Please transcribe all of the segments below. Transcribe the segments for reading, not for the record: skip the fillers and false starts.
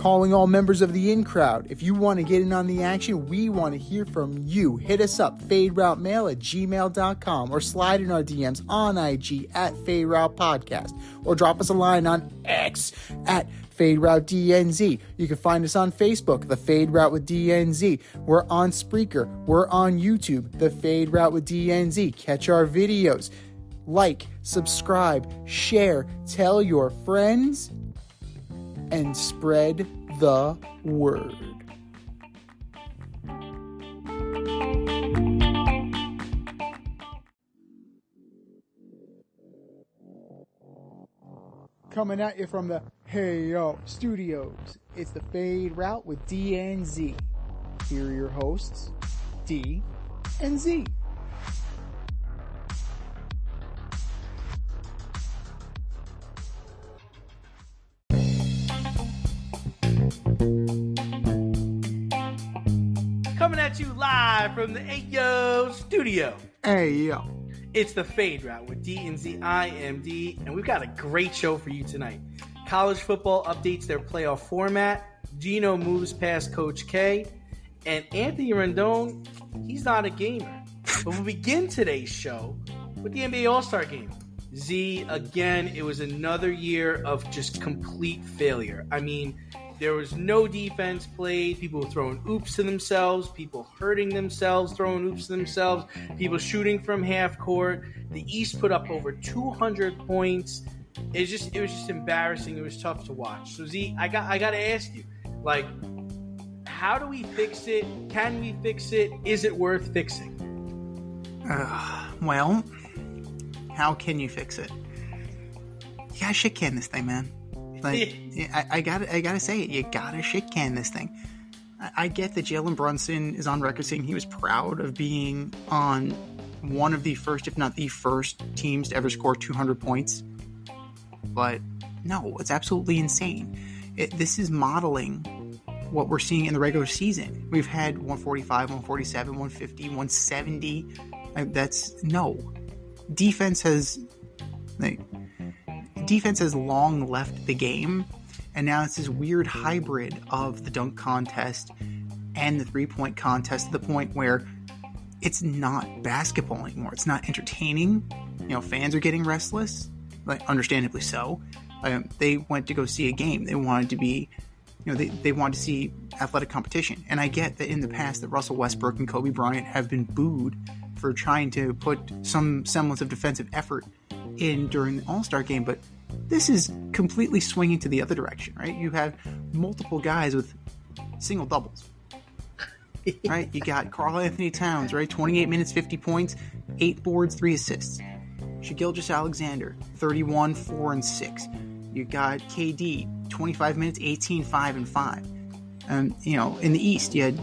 Calling all members of the in crowd. If you want to get in on the action, we want to hear from you. Hit us up, faderoutemail@gmail.com, or slide in our DMs on IG at FadeRoutePodcast, or drop us a line on X at FadeRouteDNZ. You can find us on Facebook, The Fade Route with DNZ. We're on Spreaker. We're on YouTube, The Fade Route with DNZ. Catch our videos. Like, subscribe, share, tell your friends, and spread the word. Coming at you from the Hey Yo Studios, it's the Fade Route with DNZ. Here are your hosts, D and Z. Coming at you live from the Hey Yo Studio. Hey Yo. It's the Fade Route with D and Z. I am D, and we've got a great show for you tonight. College football updates their playoff format. Gino moves past Coach K. And Anthony Rendon, he's not a gamer. But we'll begin today's show with the NBA All-Star Game. Z, again, it was another year of just complete failure. I mean, there was no defense played. People throwing oops to themselves. People hurting themselves, throwing oops to themselves. People shooting from half court. The East put up over 200 points. It was just embarrassing. It was tough to watch. So Z, I got to ask you, like, how do we fix it? Can we fix it? Is it worth fixing? Well, how can you fix it? You gotta shit can this thing, man. Like, I gotta say it. You gotta shit can this thing. I get that Jalen Brunson is on record saying he was proud of being on one of the first, if not the first, teams to ever score 200 points. But no, it's absolutely insane. This is modeling what we're seeing in the regular season. We've had 145, 147, 150, 170. Defense has long left the game, and now it's this weird hybrid of the dunk contest and the three-point contest to the point where it's not basketball anymore. It's not entertaining. Fans are getting restless, like, understandably so. They went to go see a game. They wanted to be, they wanted to see athletic competition. And I get that in the past that Russell Westbrook and Kobe Bryant have been booed for trying to put some semblance of defensive effort in during the All-Star game, but this is completely swinging to the other direction, right? You have multiple guys with single doubles, right? You got Karl Anthony Towns, right? 28 minutes, 50 points, 8 boards, 3 assists. Shai Gilgeous-Alexander, 31, 4, and 6. You got KD, 25 minutes, 18, 5, and 5. In the East, you had,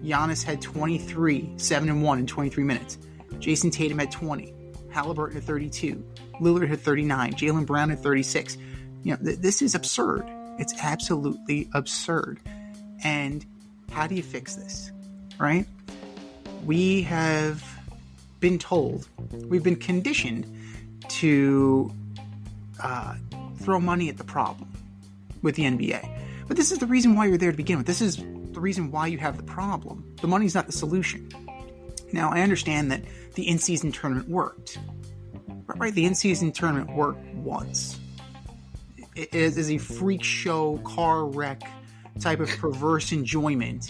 Giannis had 23, 7, and 1 in 23 minutes. Jason Tatum had 20. Halliburton at 32. Lillard had 39. Jaylen Brown at 36. This is absurd. It's absolutely absurd. And how do you fix this, right? We have been told, we've been conditioned to throw money at the problem with the NBA. But this is the reason why you're there to begin with. This is the reason why you have the problem. The money's not the solution. Now, I understand that the in-season tournament worked. Right? The in-season tournament worked once. It is a freak show, car wreck type of perverse enjoyment.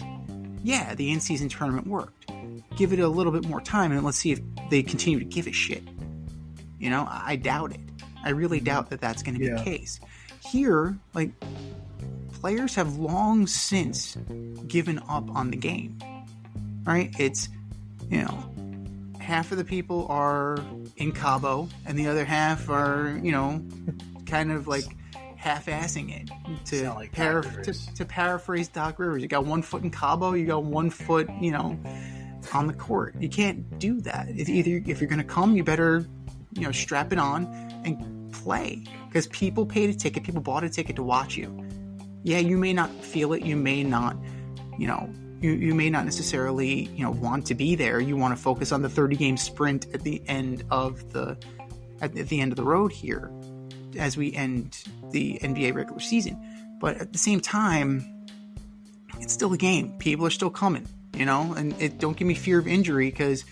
Yeah, the in-season tournament worked. Give it a little bit more time and let's see if they continue to give a shit. I doubt it. I really doubt that that's going to be the case. Here, players have long since given up on the game. Right? It's, half of the people are in Cabo and the other half are, kind of like half-assing it. To paraphrase Doc Rivers, you got 1 foot in Cabo, you got 1 foot, on the court. You can't do that. If you're going to come, you better, strap it on and play. Because people paid a ticket, people bought a ticket to watch you. Yeah, you may not feel it, you may not, you may not necessarily, want to be there. You want to focus on the 30-game sprint at the end of the road here as we end the NBA regular season. But at the same time, it's still a game. People are still coming, and don't give me fear of injury, because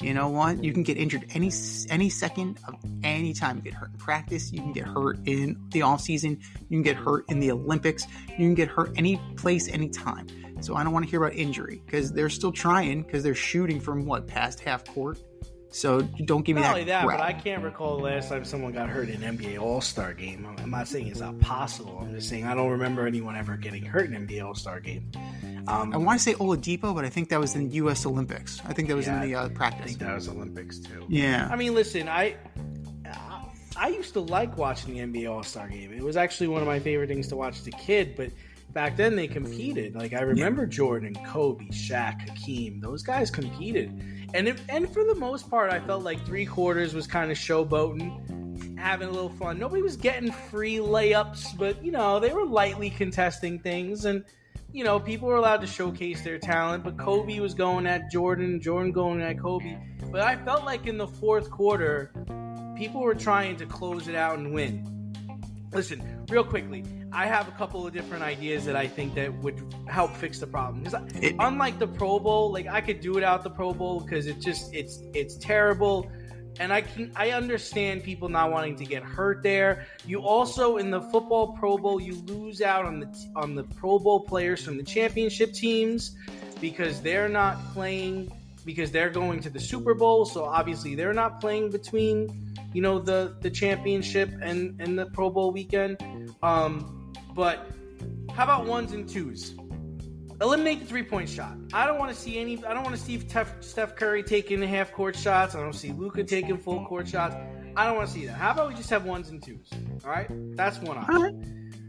you know what? You can get injured any second of any time. You get hurt in practice. You can get hurt in the off season. You can get hurt in the Olympics. You can get hurt any place, anytime. So I don't want to hear about injury, because they're still trying, because they're shooting from past half court. So don't give me Not that. only that, crap. but I can't recall the last time someone got hurt in an NBA All-Star game. I'm not saying it's not possible. I'm just saying I don't remember anyone ever getting hurt in an NBA All-Star game. I want to say Oladipo, but I think that was in U.S. Olympics. I think that was in the practice. I think that was Olympics too. Yeah. I mean, listen, I used to like watching the NBA All-Star game. It was actually one of my favorite things to watch as a kid, but back then they competed. Like, I remember Jordan, Kobe, Shaq, Hakeem. Those guys competed. And for the most part, I felt like three quarters was kind of showboating, having a little fun. Nobody was getting free layups, but, they were lightly contesting things. And, people were allowed to showcase their talent. But Kobe was going at Jordan, Jordan going at Kobe. But I felt like in the fourth quarter, people were trying to close it out and win. Listen, real quickly, I have a couple of different ideas that I think that would help fix the problem. Because unlike the Pro Bowl, like, I could do without the Pro Bowl because it's terrible, and I understand people not wanting to get hurt there. You also, in the football Pro Bowl, you lose out on the Pro Bowl players from the championship teams because they're not playing, because they're going to the Super Bowl. So obviously they're not playing between the championship and the Pro Bowl weekend. But how about ones and twos? Eliminate the 3-point shot. I don't want to see Steph Curry taking half court shots. I don't see Luka taking full court shots. I don't want to see that. How about we just have ones and twos? All right, that's one option. All right.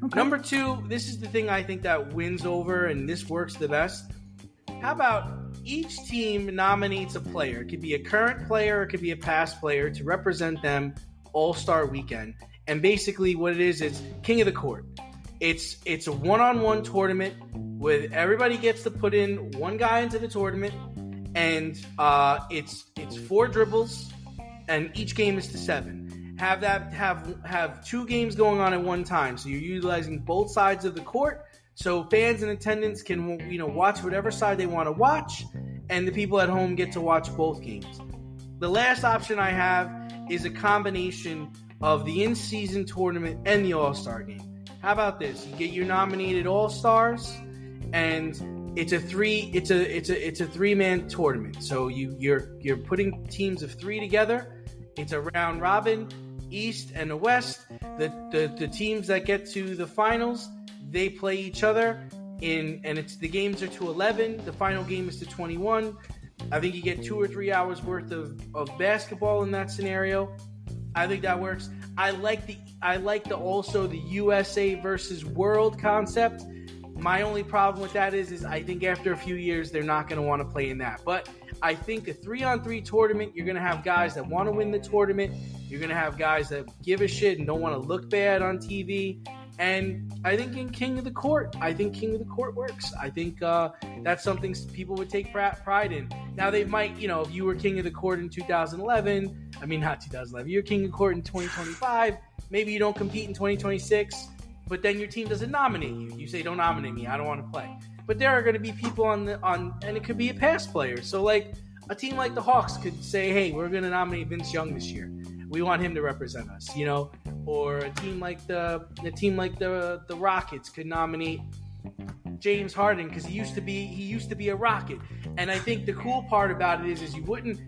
Okay. Number two, this is the thing I think that wins over, and this works the best. How about each team nominates a player? It could be a current player, it could be a past player, to represent them All-Star Weekend. And basically what it is King of the Court. It's a one-on-one tournament where everybody gets to put in one guy into the tournament, and it's 4 dribbles, and each game is to 7. Have 2 games going on at one time, so you're utilizing both sides of the court. So fans in attendance can, watch whatever side they want to watch, and the people at home get to watch both games. The last option I have is a combination of the in-season tournament and the All-Star game. How about this? You get your nominated All-Stars, and it's a 3-man tournament. So you're putting teams of 3 together. It's a round robin, East and the West. The teams that get to the finals, they play each other and the games are to 11. The final game is to 21. I think you get 2 or 3 hours worth of basketball in that scenario. I think that works. I like the USA versus world concept. My only problem with that is I think after a few years they're not going to want to play in that. But I think a 3-on-3 tournament, you're going to have guys that want to win the tournament. You're going to have guys that give a shit and don't want to look bad on TV. And I think in King of the Court works. I think that's something people would take pride in. Now, they might, if you were King of the Court in 2011, not 2011, you're King of the Court in 2025, maybe you don't compete in 2026, but then your team doesn't nominate you. You say, don't nominate me, I don't want to play. But there are going to be people and it could be a past player. So, like, a team like the Hawks could say, hey, we're going to nominate Vince Young this year. We want him to represent us, Or a team like the Rockets could nominate James Harden because he used to be a Rocket. And I think the cool part about it is you wouldn't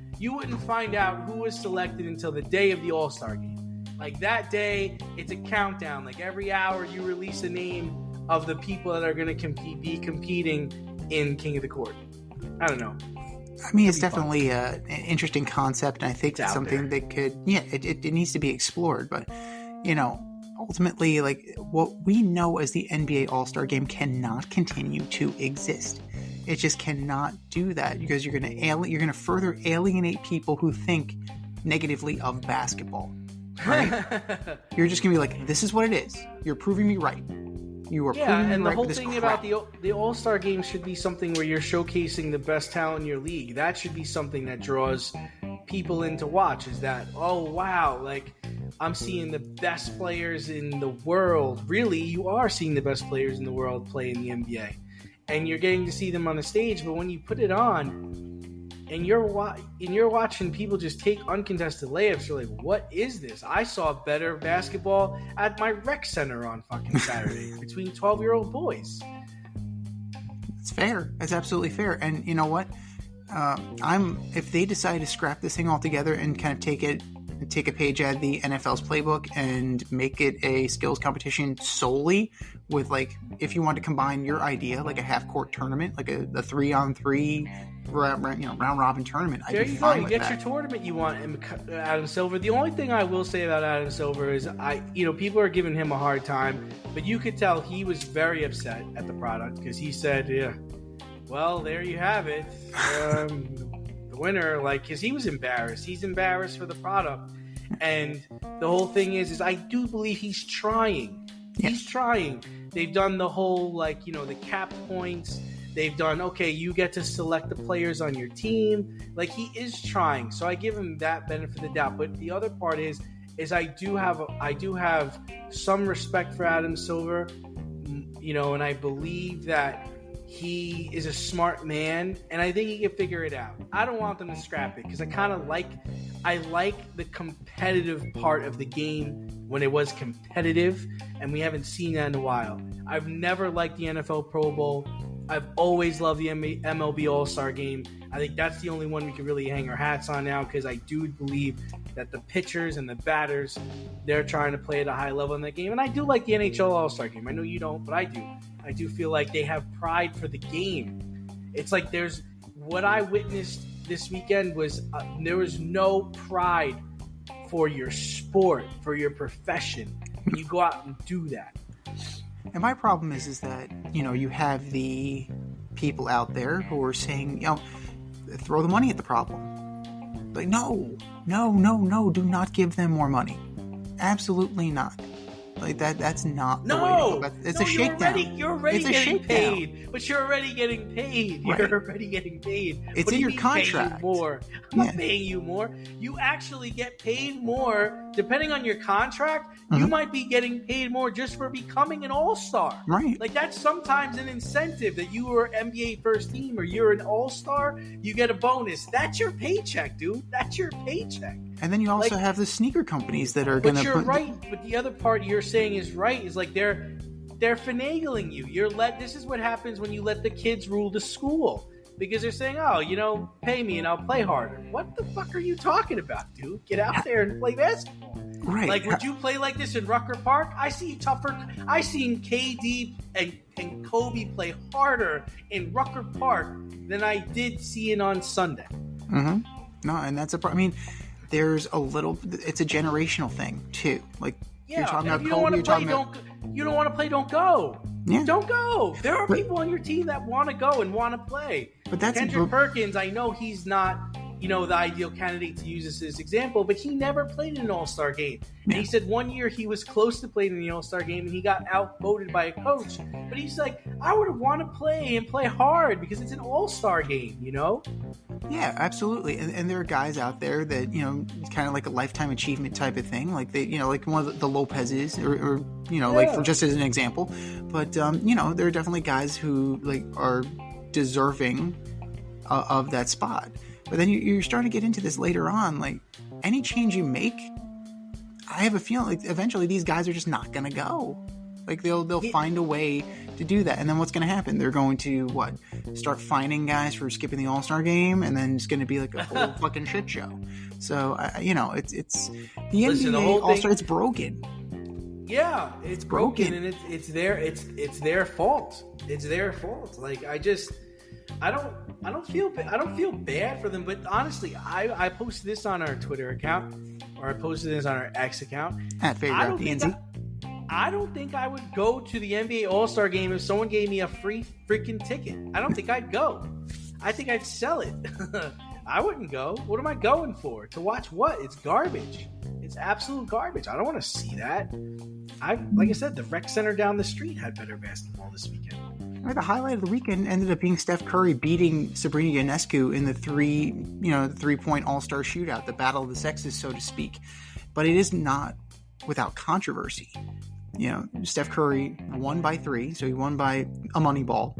find out who was selected until the day of the All-Star game. Like, that day, it's a countdown. Like, every hour you release a name of the people that are going to be competing in King of the Court. I don't know. It's definitely an interesting concept, and I think it's something that could, it needs to be explored. But, ultimately, like, what we know as the NBA All-Star Game cannot continue to exist. It just cannot do that because you're going to further alienate people who think negatively of basketball. Right? You're just going to be like, this is what it is. You're proving me right. You are proving me right. And the whole with this thing crap. about the All-Star Game should be something where you're showcasing the best talent in your league. That should be something that draws people in to watch. Is that, oh wow, like I'm seeing the best players in the world. Really, you are seeing the best players in the world play in the NBA. And you're getting to see them on the stage, but when you put it on and you're watching people just take uncontested layups, you're like, what is this? I saw better basketball at my rec center on fucking Saturday between 12-year-old boys. It's fair. It's absolutely fair. And you know what? If they decide to scrap this thing altogether and kind of take a page out of the NFL's playbook and make it a skills competition solely with, like, if you want to combine your idea, like a half-court tournament, like a 3-on-3 round robin tournament, I'd be fine with that. There you go. You get your tournament you want, Adam Silver. The only thing I will say about Adam Silver is people are giving him a hard time, but you could tell he was very upset at the product because he said, yeah, well, there you have it. The winner, because he was embarrassed. He's embarrassed for the product. And the whole thing is I do believe he's trying. Yeah. He's trying. They've done the whole, the cap points. They've done, okay, you get to select the players on your team. He is trying. So I give him that benefit of the doubt. But the other part is I do have some respect for Adam Silver, and I believe that he is a smart man, and I think he can figure it out. I don't want them to scrap it because I like the competitive part of the game when it was competitive, and we haven't seen that in a while. I've never liked the NFL Pro Bowl. I've always loved the MLB All-Star Game. I think that's the only one we can really hang our hats on now because I do believe that the pitchers and the batters, they're trying to play at a high level in that game. And I do like the NHL All-Star Game. I know you don't, but I do. I do feel like they have pride for the game. It's like there's what I witnessed this weekend was there was no pride for your sport, for your profession, when you go out and do that. And my problem is that, you have the people out there who are saying, throw the money at the problem. Like, no, do not give them more money. Absolutely not. Like that's not the way to go. It's a shakedown. You're already getting paid. But you're already getting paid. Right. You're already getting paid. It's in your contract. More. I'm not paying you more. You actually get paid more depending on your contract. Mm-hmm. You might be getting paid more just for becoming an all-star. Right. That's sometimes an incentive that you were NBA first team or you're an all-star. You get a bonus. That's your paycheck, dude. That's your paycheck. And then you also have the sneaker companies that are going to. But you're right. But the other part you're saying is right. Is they're finagling you. This is what happens when you let the kids rule the school because they're saying, "Oh, pay me and I'll play harder." What the fuck are you talking about, dude? Get out there and play basketball. Right. Would you play like this in Rucker Park? I seen KD and Kobe play harder in Rucker Park than I did seeing on Sunday. Mm-hmm. No, and that's there's it's a generational thing too. You're talking about Kobe, you don't want to play, don't go. Yeah. Don't go. There are people on your team that want to go and want to play. But that's Kendrick Perkins, I know he's not, the ideal candidate to use as his example, but he never played in an All-Star game. And he said one year he was close to playing in the All-Star game and he got outvoted by a coach. But he's like, I would want to play and play hard because it's an All-Star game, Yeah, absolutely. And there are guys out there that, kind of like a lifetime achievement type of thing. Like like one of the Lopez's or for just as an example. But, there are definitely guys who are deserving of that spot. But then you're starting to get into this later on. Any change you make, I have a feeling eventually these guys are just not going to go. They'll find a way to do that. And then what's going to happen? They're going to start fining guys for skipping the All-Star game, and then it's going to be a whole fucking shit show. So it's the NBA All-Star. It's broken. Yeah, it's broken, and it's their fault. It's their fault. I don't feel bad for them, but honestly, I posted this on our Twitter account, or I posted this on our X account at Favorite DNZ. I don't think I would go to the NBA All-Star game if someone gave me a free freaking ticket. I don't think I'd go. I think I'd sell it. I wouldn't go. What am I going for? To watch what? It's garbage. It's absolute garbage. I don't want to see that. Like I said, the rec center down the street had better basketball this weekend. The highlight of the weekend ended up being Steph Curry beating Sabrina Ionescu in the 3-point All-Star shootout, the battle of the sexes, so to speak. but it is not without controversy. Steph Curry won by 3, so he won by a money ball.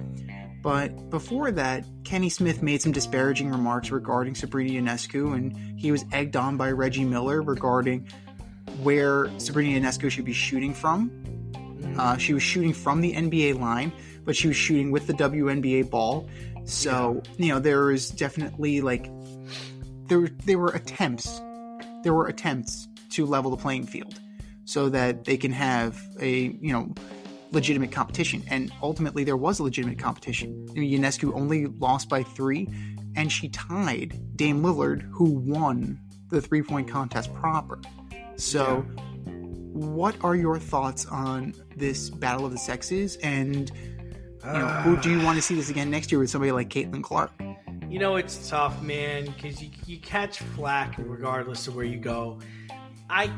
But before that, Kenny Smith made some disparaging remarks regarding Sabrina Ionescu, and he was egged on by Reggie Miller regarding where Sabrina Ionescu should be shooting from. She was shooting from the NBA line, but she was shooting with the WNBA ball. So, there is definitely there were attempts to level the playing field so that they can have a, legitimate competition. And ultimately there was a legitimate competition. Ionescu only lost by 3, and she tied Dame Lillard, who won the 3-point contest proper. So what are your thoughts on this battle of the sexes? And who do you want to see this again next year with somebody like Caitlin Clark? It's tough, man, because you catch flack regardless of where you go. I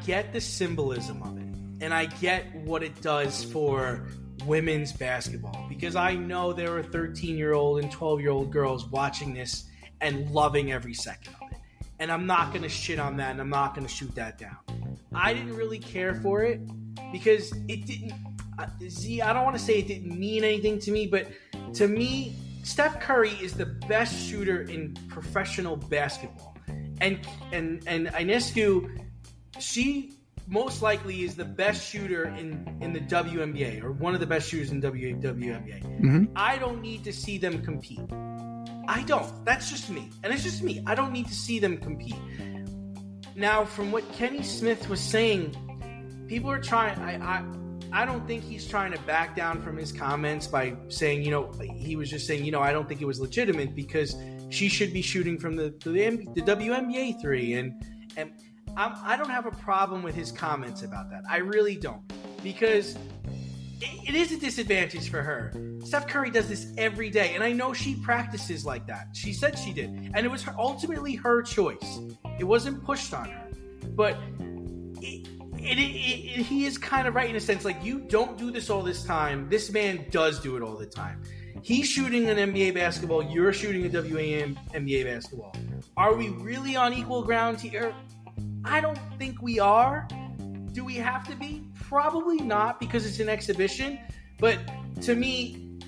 get the symbolism of it, and I get what it does for women's basketball, because I know there are 13-year-old and 12-year-old girls watching this and loving every second of it. And I'm not going to shit on that, and I'm not going to shoot that down. I didn't really care for it because it didn't... I don't want to say it didn't mean anything to me, but to me, Steph Curry is the best shooter in professional basketball. And Ionescu, she most likely is the best shooter in the WNBA, or one of the best shooters in WNBA. Mm-hmm. I don't need to see them compete. I don't. That's just me. And it's just me. I don't need to see them compete. Now, from what Kenny Smith was saying, people are trying... I don't think he's trying to back down from his comments by saying, he was just saying, I don't think it was legitimate because she should be shooting from the WNBA 3. And I don't have a problem with his comments about that. I really don't. Because it is a disadvantage for her. Steph Curry does this every day. And I know she practices like that. She said she did. And it was ultimately her choice. It wasn't pushed on her. But... he is kind of right in a sense. Like, you don't do this all this time. This man does do it all the time. He's shooting an NBA basketball. You're shooting a WNBA basketball. Are we really on equal ground here? I don't think we are. Do we have to be? Probably not, because it's an exhibition. But to me,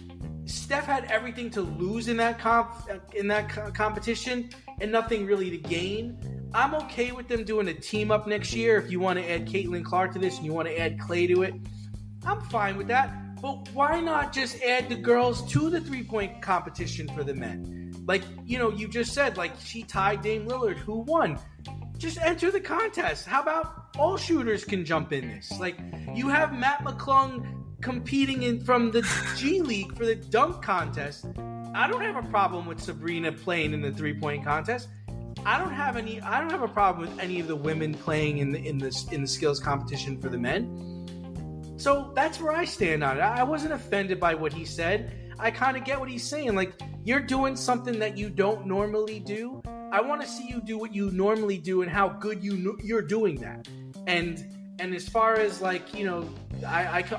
Steph had everything to lose in that competition and nothing really to gain. I'm okay with them doing a team up next year. If you want to add Caitlin Clark to this and you want to add Clay to it, I'm fine with that. But why not just add the girls to the 3-point competition for the men? Like, you just said, like, she tied Dame Lillard, who won. Just enter the contest. How about all shooters can jump in this? Like, you have Matt McClung competing from the G League for the dunk contest. I don't have a problem with Sabrina playing in the 3-point contest. I don't have a problem with any of the women playing in the skills competition for the men. So that's where I stand on it. I wasn't offended by what he said. I kind of get what he's saying. Like, you're doing something that you don't normally do. I want to see you do what you normally do and how good you're doing that. And as far as I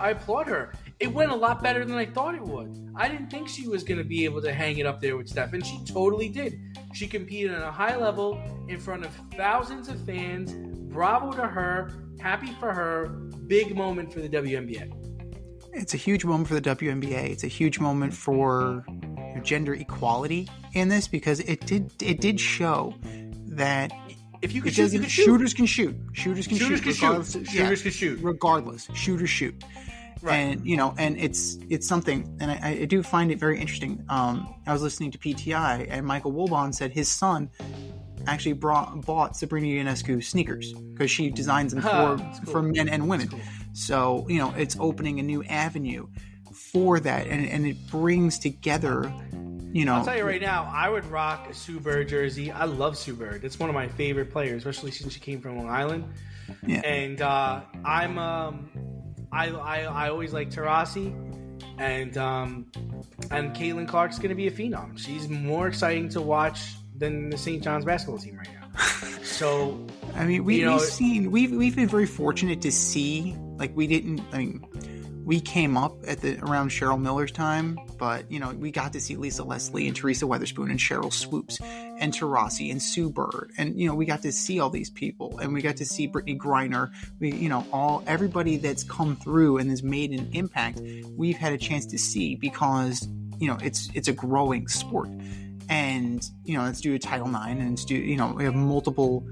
applaud her. It went a lot better than I thought it would. I didn't think she was going to be able to hang it up there with Steph, and she totally did. She competed on a high level in front of thousands of fans. Bravo to her. Happy for her. Big moment for the WNBA. It's a huge moment for the WNBA. It's a huge moment for gender equality in this, because it did show that if you can shoot, you can shoot. Shooters can shoot. Shooters can shoot. Shooters can shoot. Regardless, shooters shoot. Right. And it's something, and I do find it very interesting. I was listening to PTI, and Michael Wilbon said his son actually bought Sabrina Ionescu sneakers because she designs them for men and women. Cool. So it's opening a new avenue for that, and it brings together. I'll tell you right now, I would rock a Sue Bird jersey. I love Sue Bird. It's one of my favorite players, especially since she came from Long Island. Yeah. And I always like Taurasi, and Caitlin Clark's going to be a phenom. She's more exciting to watch than the St. John's basketball team right now. So I mean, we've been very fortunate to see. Like, we came up around Cheryl Miller's time, but, you know, we got to see Lisa Leslie and Teresa Weatherspoon and Cheryl Swoops and Taurasi and Sue Bird. And, you know, we got to see all these people, and we got to see Brittany Griner. Everybody that's come through and has made an impact, we've had a chance to see because, you know, it's a growing sport. And, you know, it's due to Title IX, and it's due, you know, we have multiple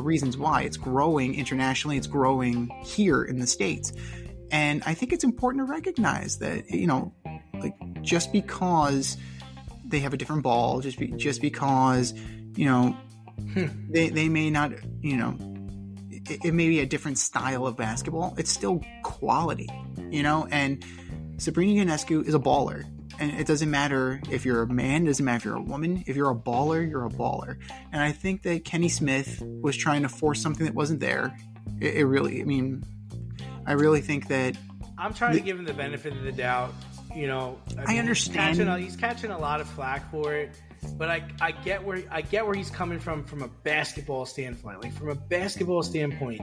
reasons why it's growing internationally. It's growing here in the States. And I think it's important to recognize that, you know, like, just because they have a different ball, just because, you know, they may not, you know, it may be a different style of basketball, it's still quality, you know. And Sabrina Ionescu is a baller. And it doesn't matter if you're a man, it doesn't matter if you're a woman. If you're a baller, you're a baller. And I think that Kenny Smith was trying to force something that wasn't there. I really think that... I'm trying to give him the benefit of the doubt. You know, I understand. He's catching a lot of flack for it. But I get where he's coming from a basketball standpoint. Like, from a basketball standpoint,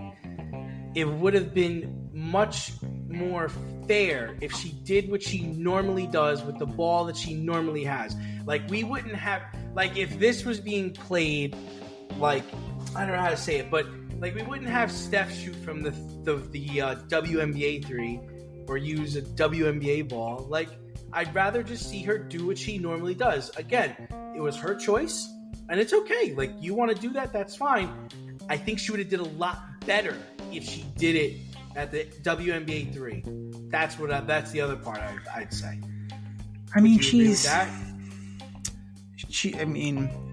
it would have been much more fair if she did what she normally does with the ball that she normally has. Like, we wouldn't have, like, if this was being played, like, I don't know how to say it, but like, we wouldn't have Steph shoot from the WNBA 3 or use a WNBA ball. Like, I'd rather just see her do what she normally does. Again, it was her choice, and it's okay. Like, you want to do that, that's fine. I think she would have did a lot better if she did it at the WNBA 3. That's the other part I'd say. I mean,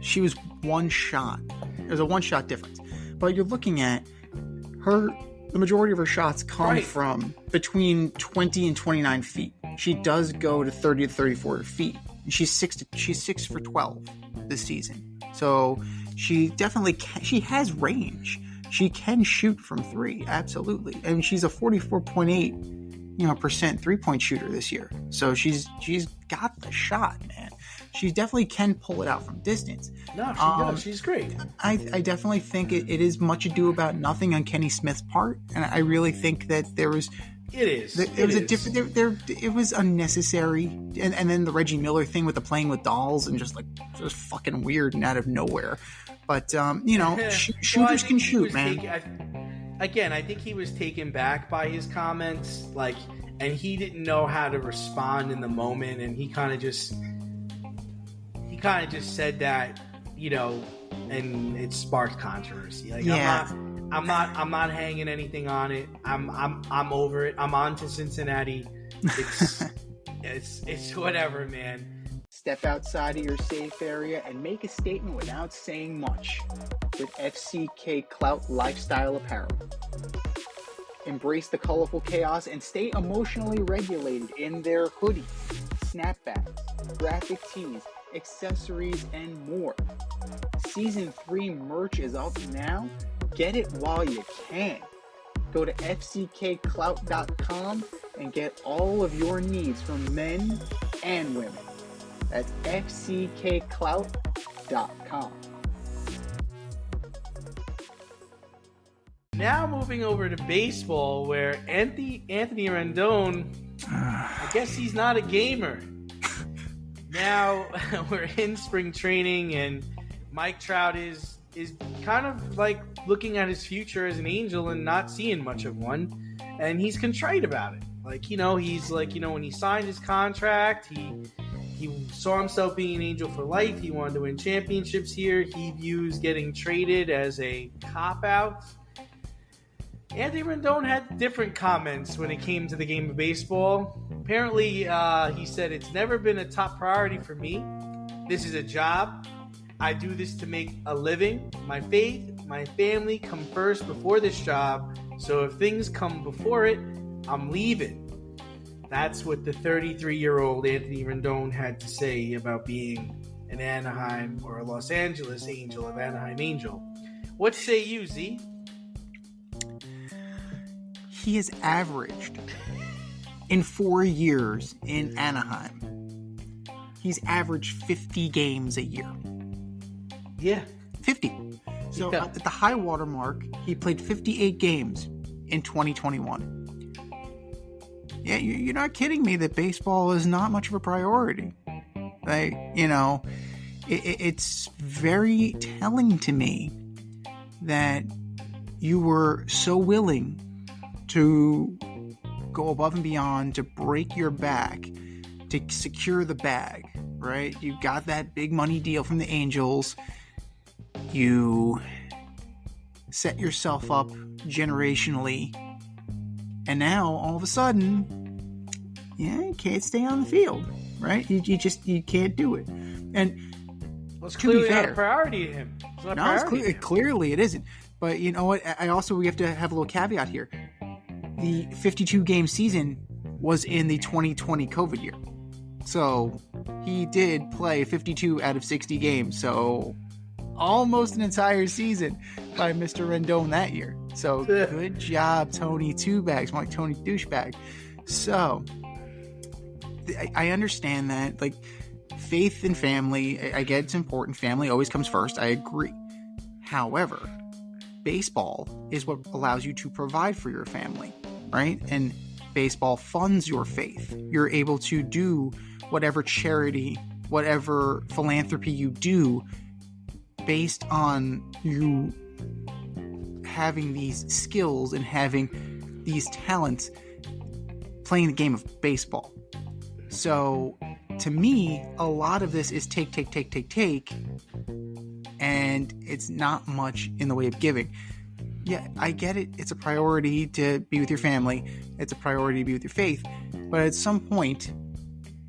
she was one shot. There's a one shot difference. But you're looking at the majority of her shots come from between 20 and 29 feet. She does go to 30 to 34 feet. And she's 6 for 12 this season. So she definitely she has range. She can shoot from three, absolutely. And she's a 44.8% 3-point shooter this year. So she's got the shot, man. She definitely can pull it out from distance. No, she does. She's great. I definitely think it is much ado about nothing on Kenny Smith's part, and I really think that there was. It was unnecessary, and then the Reggie Miller thing with the playing with dolls and just fucking weird and out of nowhere. But shooters can shoot, man. I think he was taken back by his comments, and he didn't know how to respond in the moment, and he kind of just said that, and it sparked controvery. I'm not hanging anything on it. I'm over it. I'm on to Cincinnati. It's whatever, man. Step outside of your safe area and make a statement without saying much with FCK Clout Lifestyle Apparel. Embrace the colorful chaos and stay emotionally regulated in their hoodies, snapbacks, graphic tees, accessories, and more. Season 3 merch is up now. Get it while you can. Go to fckclout.com and get all of your needs from men and women. That's fckclout.com. Now moving over to baseball, where Anthony Rendon, I guess he's not a gamer. Now we're in spring training, and Mike Trout is kind of like looking at his future as an Angel and not seeing much of one, and he's contrite about it. He's when he signed his contract, he saw himself being an Angel for life. He wanted to win championships here. He views getting traded as a cop-out. Anthony Rendon had different comments when it came to the game of baseball. Apparently, he said, "It's never been a top priority for me. This is a job. I do this to make a living. My faith, my family come first before this job. So if things come before it, I'm leaving." That's what the 33-year-old Anthony Rendon had to say about being an Anaheim or a Los Angeles Angel of Anaheim Angel. What say you, Z? He has averaged in 4 years in Anaheim. He's averaged 50 games a year. Yeah. 50. So at the high water mark, he played 58 games in 2021. yeah, you're not kidding me that baseball is not much of a priority. Like, it's very telling to me that you were so willing to go above and beyond to break your back to secure the bag, right? You got that big money deal from the Angels. You set yourself up generationally, and now all of a sudden, you can't stay on the field, right? You can't do it. And well, it's clearly not a priority to him. It's not a priority. Clearly it isn't. But you know what? We have to have a little caveat here. The 52-game season was in the 2020 COVID year. So he did play 52 out of 60 games. So almost an entire season by Mr. Rendon that year. So good job, Tony Two Bags, more like Tony Douchebag. So I understand that, like, faith and family, I get it's important. Family always comes first. I agree. However, baseball is what allows you to provide for your family, right? And baseball funds your faith. You're able to do whatever charity, whatever philanthropy you do based on you having these skills and having these talents playing the game of baseball. So to me, a lot of this is take, and it's not much in the way of giving. Yeah, I get it. It's a priority to be with your family. It's a priority to be with your faith. But at some point,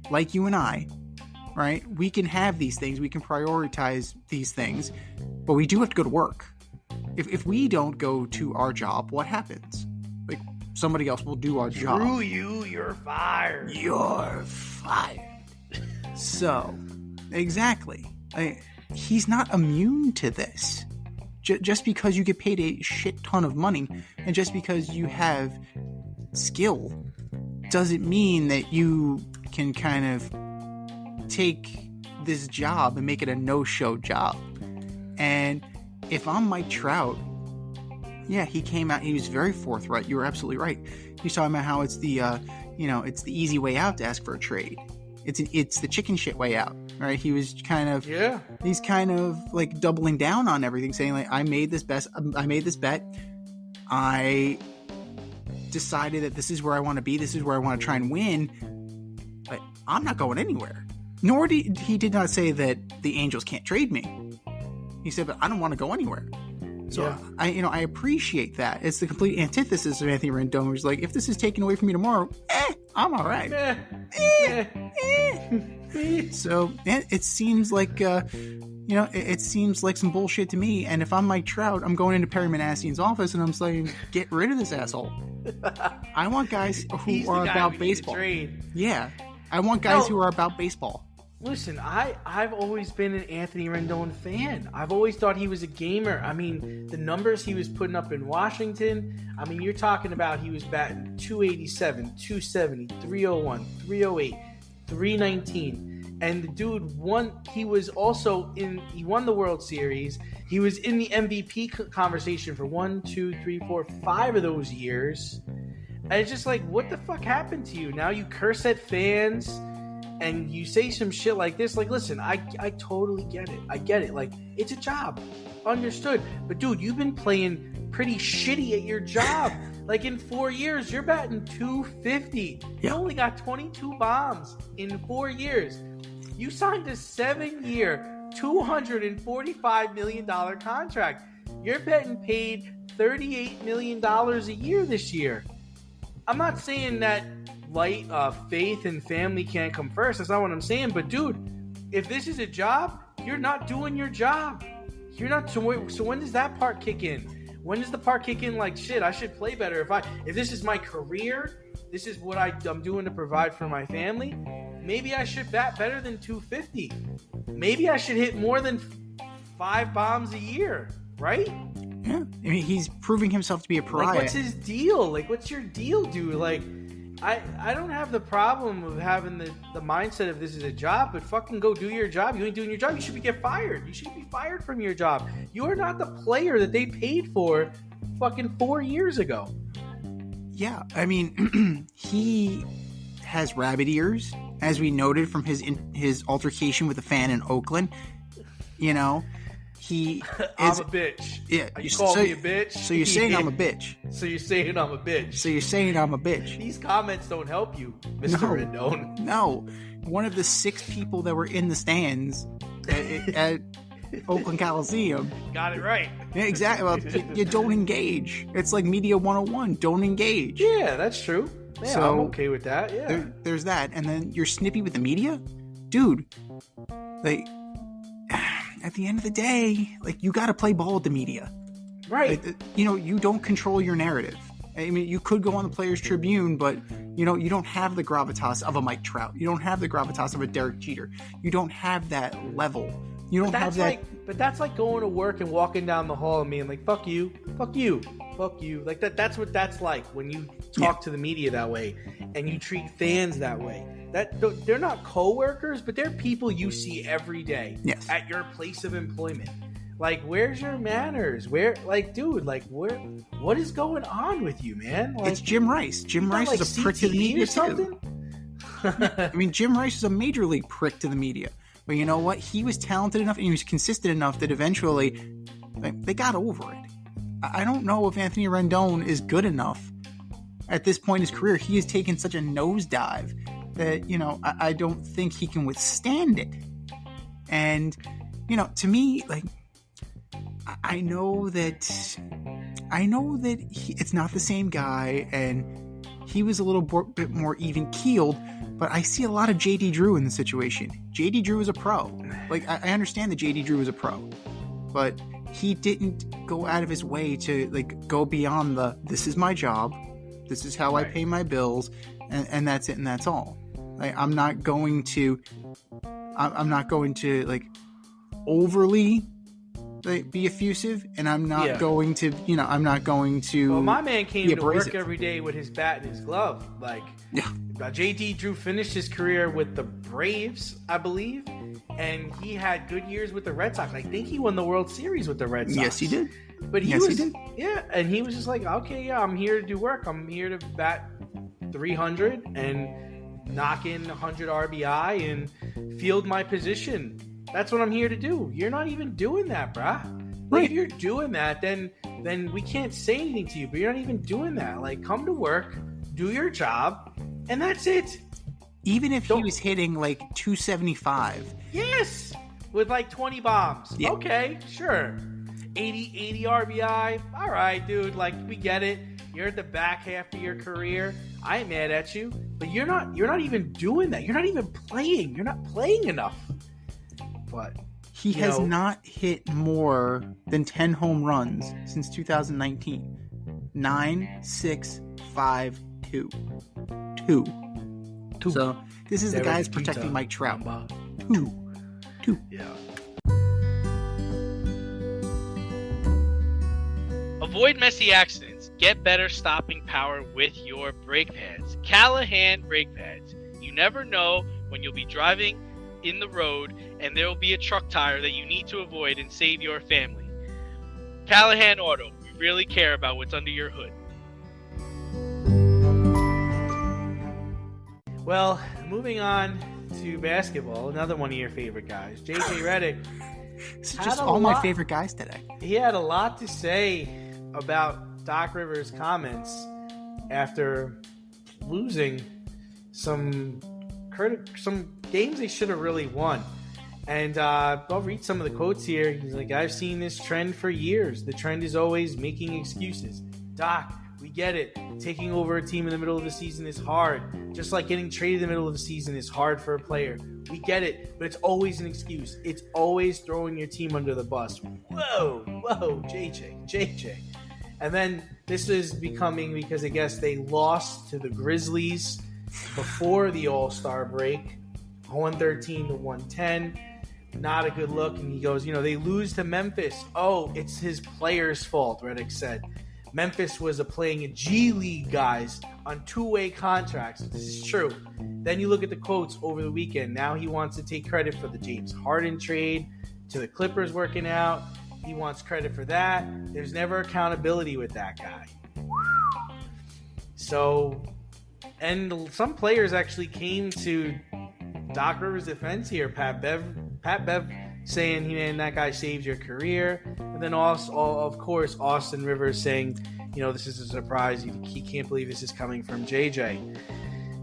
like you and I, right, we can have these things. We can prioritize these things. But we do have to go to work. If we don't go to our job, what happens? Like, somebody else will do our job. Screw you, you're fired. You're fired. So, exactly. He's not immune to this. Just because you get paid a shit ton of money and just because you have skill doesn't mean that you can kind of take this job and make it a no-show job. And if I'm Mike Trout, yeah, he came out, he was very forthright. You were absolutely right. He's talking about how it's the it's the easy way out to ask for a trade. It's the chicken shit way out, right? He was kind of, he's kind of like doubling down on everything, saying like, I made this bet. I decided that this is where I want to be. This is where I want to try and win, but I'm not going anywhere. Nor did he not say that the Angels can't trade me. He said, but I don't want to go anywhere. So I appreciate that. It's the complete antithesis of Anthony Rendon, who's like, if this is taken away from me tomorrow, I'm all right. So it seems like it seems like some bullshit to me. And if I'm Mike Trout, I'm going into Perry Manassian's office and I'm saying, get rid of this asshole. I want guys who are about baseball. Yeah, I want guys who are about baseball. Listen, I've always been an Anthony Rendon fan. I've always thought he was a gamer. I mean, the numbers he was putting up in Washington, I mean, you're talking about he was batting 287, 270, 301, 308, 319. And the dude he won the World Series. He was in the MVP conversation for 1, 2, 3, 4, 5 of those years. And it's just like, what the fuck happened to you? Now you curse at fans and you say some shit like this. Like, listen, I totally get it. I get it. Like, it's a job. Understood. But, dude, you've been playing pretty shitty at your job. Like, in 4 years, you're batting 250. You only got 22 bombs in 4 years. You signed a 7-year, $245 million contract. You're getting paid $38 million a year this year. I'm not saying that faith and family can't come first. That's not what I'm saying. But, dude, if this is a job, you're not doing your job. You're not. So when does that part kick in? When does the part kick in? Like, shit, I should play better. If this is my career, this is what I'm doing to provide for my family. Maybe I should bat better than 250. Maybe I should hit more than 5 bombs a year, right? Yeah, I mean, he's proving himself to be a pariah. Like, what's his deal? Like, what's your deal, dude? Like, I don't have the problem of having the mindset of this is a job, but fucking go do your job. You ain't doing your job, you should get fired. You should be fired from your job. You are not the player that they paid for fucking 4 years ago. Yeah, I mean, he has rabbit ears, as we noted from his altercation with a fan in Oakland. You know, he I'm is a bitch. Yeah, you call me a bitch. So you're saying I'm a bitch. So you're saying I'm a bitch. So you're saying I'm a bitch. These comments don't help you, Mr. Rendon. No, one of the 6 people that were in the stands at Oakland Coliseum. Got it right. Yeah, exactly. Well, you don't engage. It's like Media 101. Don't engage. Yeah, that's true. Yeah, So, I'm okay with that. Yeah. There's that. And then you're snippy with the media? Dude, like, at the end of the day, like, you got to play ball with the media. Right. Like, you don't control your narrative. I mean, you could go on the Players Tribune, but, you don't have the gravitas of a Mike Trout. You don't have the gravitas of a Derek Jeter. You don't have that level. You don't have that. But that's like going to work and walking down the hall and being like, fuck you, fuck you, fuck you. Like that's what that's like when you talk to the media that way and you treat fans that way. That they're not coworkers, but they're people you see every day at your place of employment. Like, where's your manners? What is going on with you, man? Like, it's Jim Rice. Jim Rice is a prick to the media too. I mean, Jim Rice is a major league prick to the media. But you know what? He was talented enough and he was consistent enough that eventually they got over it. I don't know if Anthony Rendon is good enough at this point in his career. He has taken such a nosedive that, I don't think he can withstand it. And, to me, like, I know that it's not the same guy and he was a little bit more even-keeled. But I see a lot of J.D. Drew in the situation. J.D. Drew is a pro. Like, I understand that J.D. Drew is a pro. But he didn't go out of his way to, like, go beyond this is my job. This is how I pay my bills. And that's it and that's all. Like, I'm not going to, like, overly be effusive. And I'm not going to, I'm not going to. Well, my man came to work every day with his bat and his glove. Like, J.D. Drew finished his career with the Braves, I believe, and he had good years with the Red Sox. I think he won the World Series with the Red Sox. Yes, he did. But he did. Yeah, and he was just like, okay, I'm here to do work. I'm here to bat 300 and knock in 100 RBI and field my position. That's what I'm here to do. You're not even doing that, bruh. Like, if you're doing that, then we can't say anything to you, but you're not even doing that. Like, come to work, do your job, and that's it. Even if he was hitting like 275. Yes, with like 20 bombs. Yeah. Okay, sure. 80 RBI. All right, dude. Like, we get it. You're at the back half of your career. I ain't mad at you, but you're not even doing that. You're not even playing. You're not playing enough. But he has not hit more than 10 home runs since 2019. 9, 6, 5, 2. 2. So this is the guy who's protecting Mike Trout. 2. Yeah. Avoid messy accidents. Get better stopping power with your brake pads. Callahan brake pads. You never know when you'll be driving in the road and there will be a truck tire that you need to avoid and save your family. Callahan Auto. We really care about what's under your hood. Well, moving on to basketball, another one of your favorite guys, JJ Redick. It's just all my favorite guys today. He had a lot to say about Doc Rivers' comments after losing some games they should have really won. And I'll read some of the quotes here. He's like, I've seen this trend for years. The trend is always making excuses. Doc, we get it. Taking over a team in the middle of the season is hard. Just like getting traded in the middle of the season is hard for a player. We get it, but it's always an excuse. It's always throwing your team under the bus. Whoa, JJ. And then this is becoming, because I guess they lost to the Grizzlies before the All-Star break, 113 to 110. Not a good look. And he goes, they lose to Memphis. Oh, it's his players' fault, Redick said. Memphis was playing G League guys on two-way contracts. This is true. Then you look at the quotes over the weekend. Now he wants to take credit for the James Harden trade to the Clippers working out. He wants credit for that. There's never accountability with that guy. So, and some players actually came to Doc Rivers' defense here. Pat Bev saying, "Man, that guy saved your career." And then also, of course, Austin Rivers saying, "This is a surprise. He can't believe this is coming from JJ."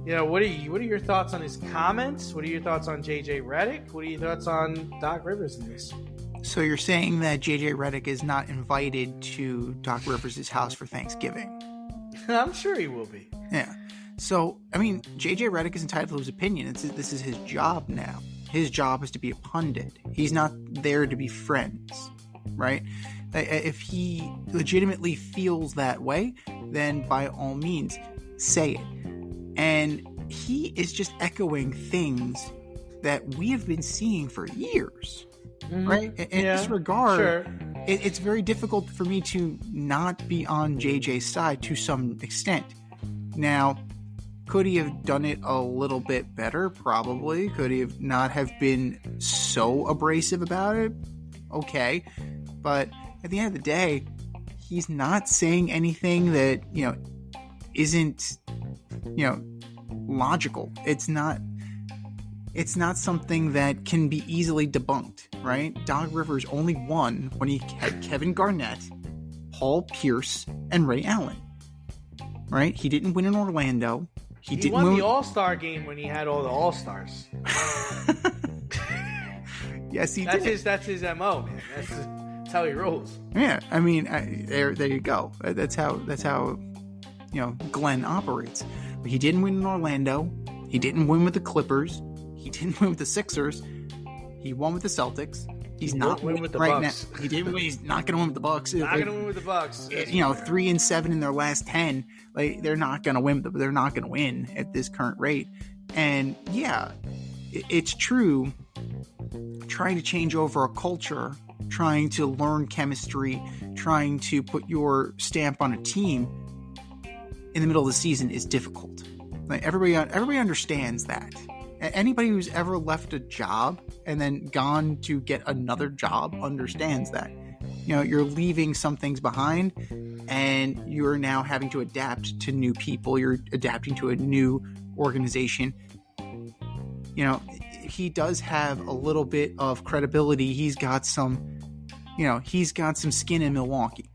What are your thoughts on his comments? What are your thoughts on JJ Redick? What are your thoughts on Doc Rivers in this? So you're saying that JJ Redick is not invited to Doc Rivers' house for Thanksgiving? I'm sure he will be. Yeah. So, JJ Redick is entitled to his opinion. This is his job now. His job is to be a pundit. He's not there to be friends, right? If he legitimately feels that way, then by all means, say it. And he is just echoing things that we have been seeing for years, right? In this regard, sure. It's very difficult for me to not be on JJ's side to some extent. Now, could he have done it a little bit better? Probably. Could he have not have been so abrasive about it? Okay. But at the end of the day, he's not saying anything that, isn't, logical. It's not something that can be easily debunked, right? Doc Rivers only won when he had Kevin Garnett, Paul Pierce, and Ray Allen, right? He didn't win in Orlando. He didn't won the All-Star game when he had all the All-Stars. Yes, he did. That's his MO, man. That's how he rolls. Yeah, there you go. That's how Glenn operates. But he didn't win in Orlando. He didn't win with the Clippers. He didn't win with the Sixers. He won with the Celtics. He's not winning with the right Bucks. Now. He didn't win. He's not going to win with the Bucks. Not going to win with the Bucks. 3-7 in their last 10. They're not going to win. They're not going to win at this current rate. And yeah, it's true. Trying to change over a culture, trying to learn chemistry, trying to put your stamp on a team in the middle of the season is difficult. Everybody understands that. Anybody who's ever left a job and then gone to get another job understands that. You're leaving some things behind and you're now having to adapt to new people. You're adapting to a new organization. He does have a little bit of credibility. He's got some skin in Milwaukee.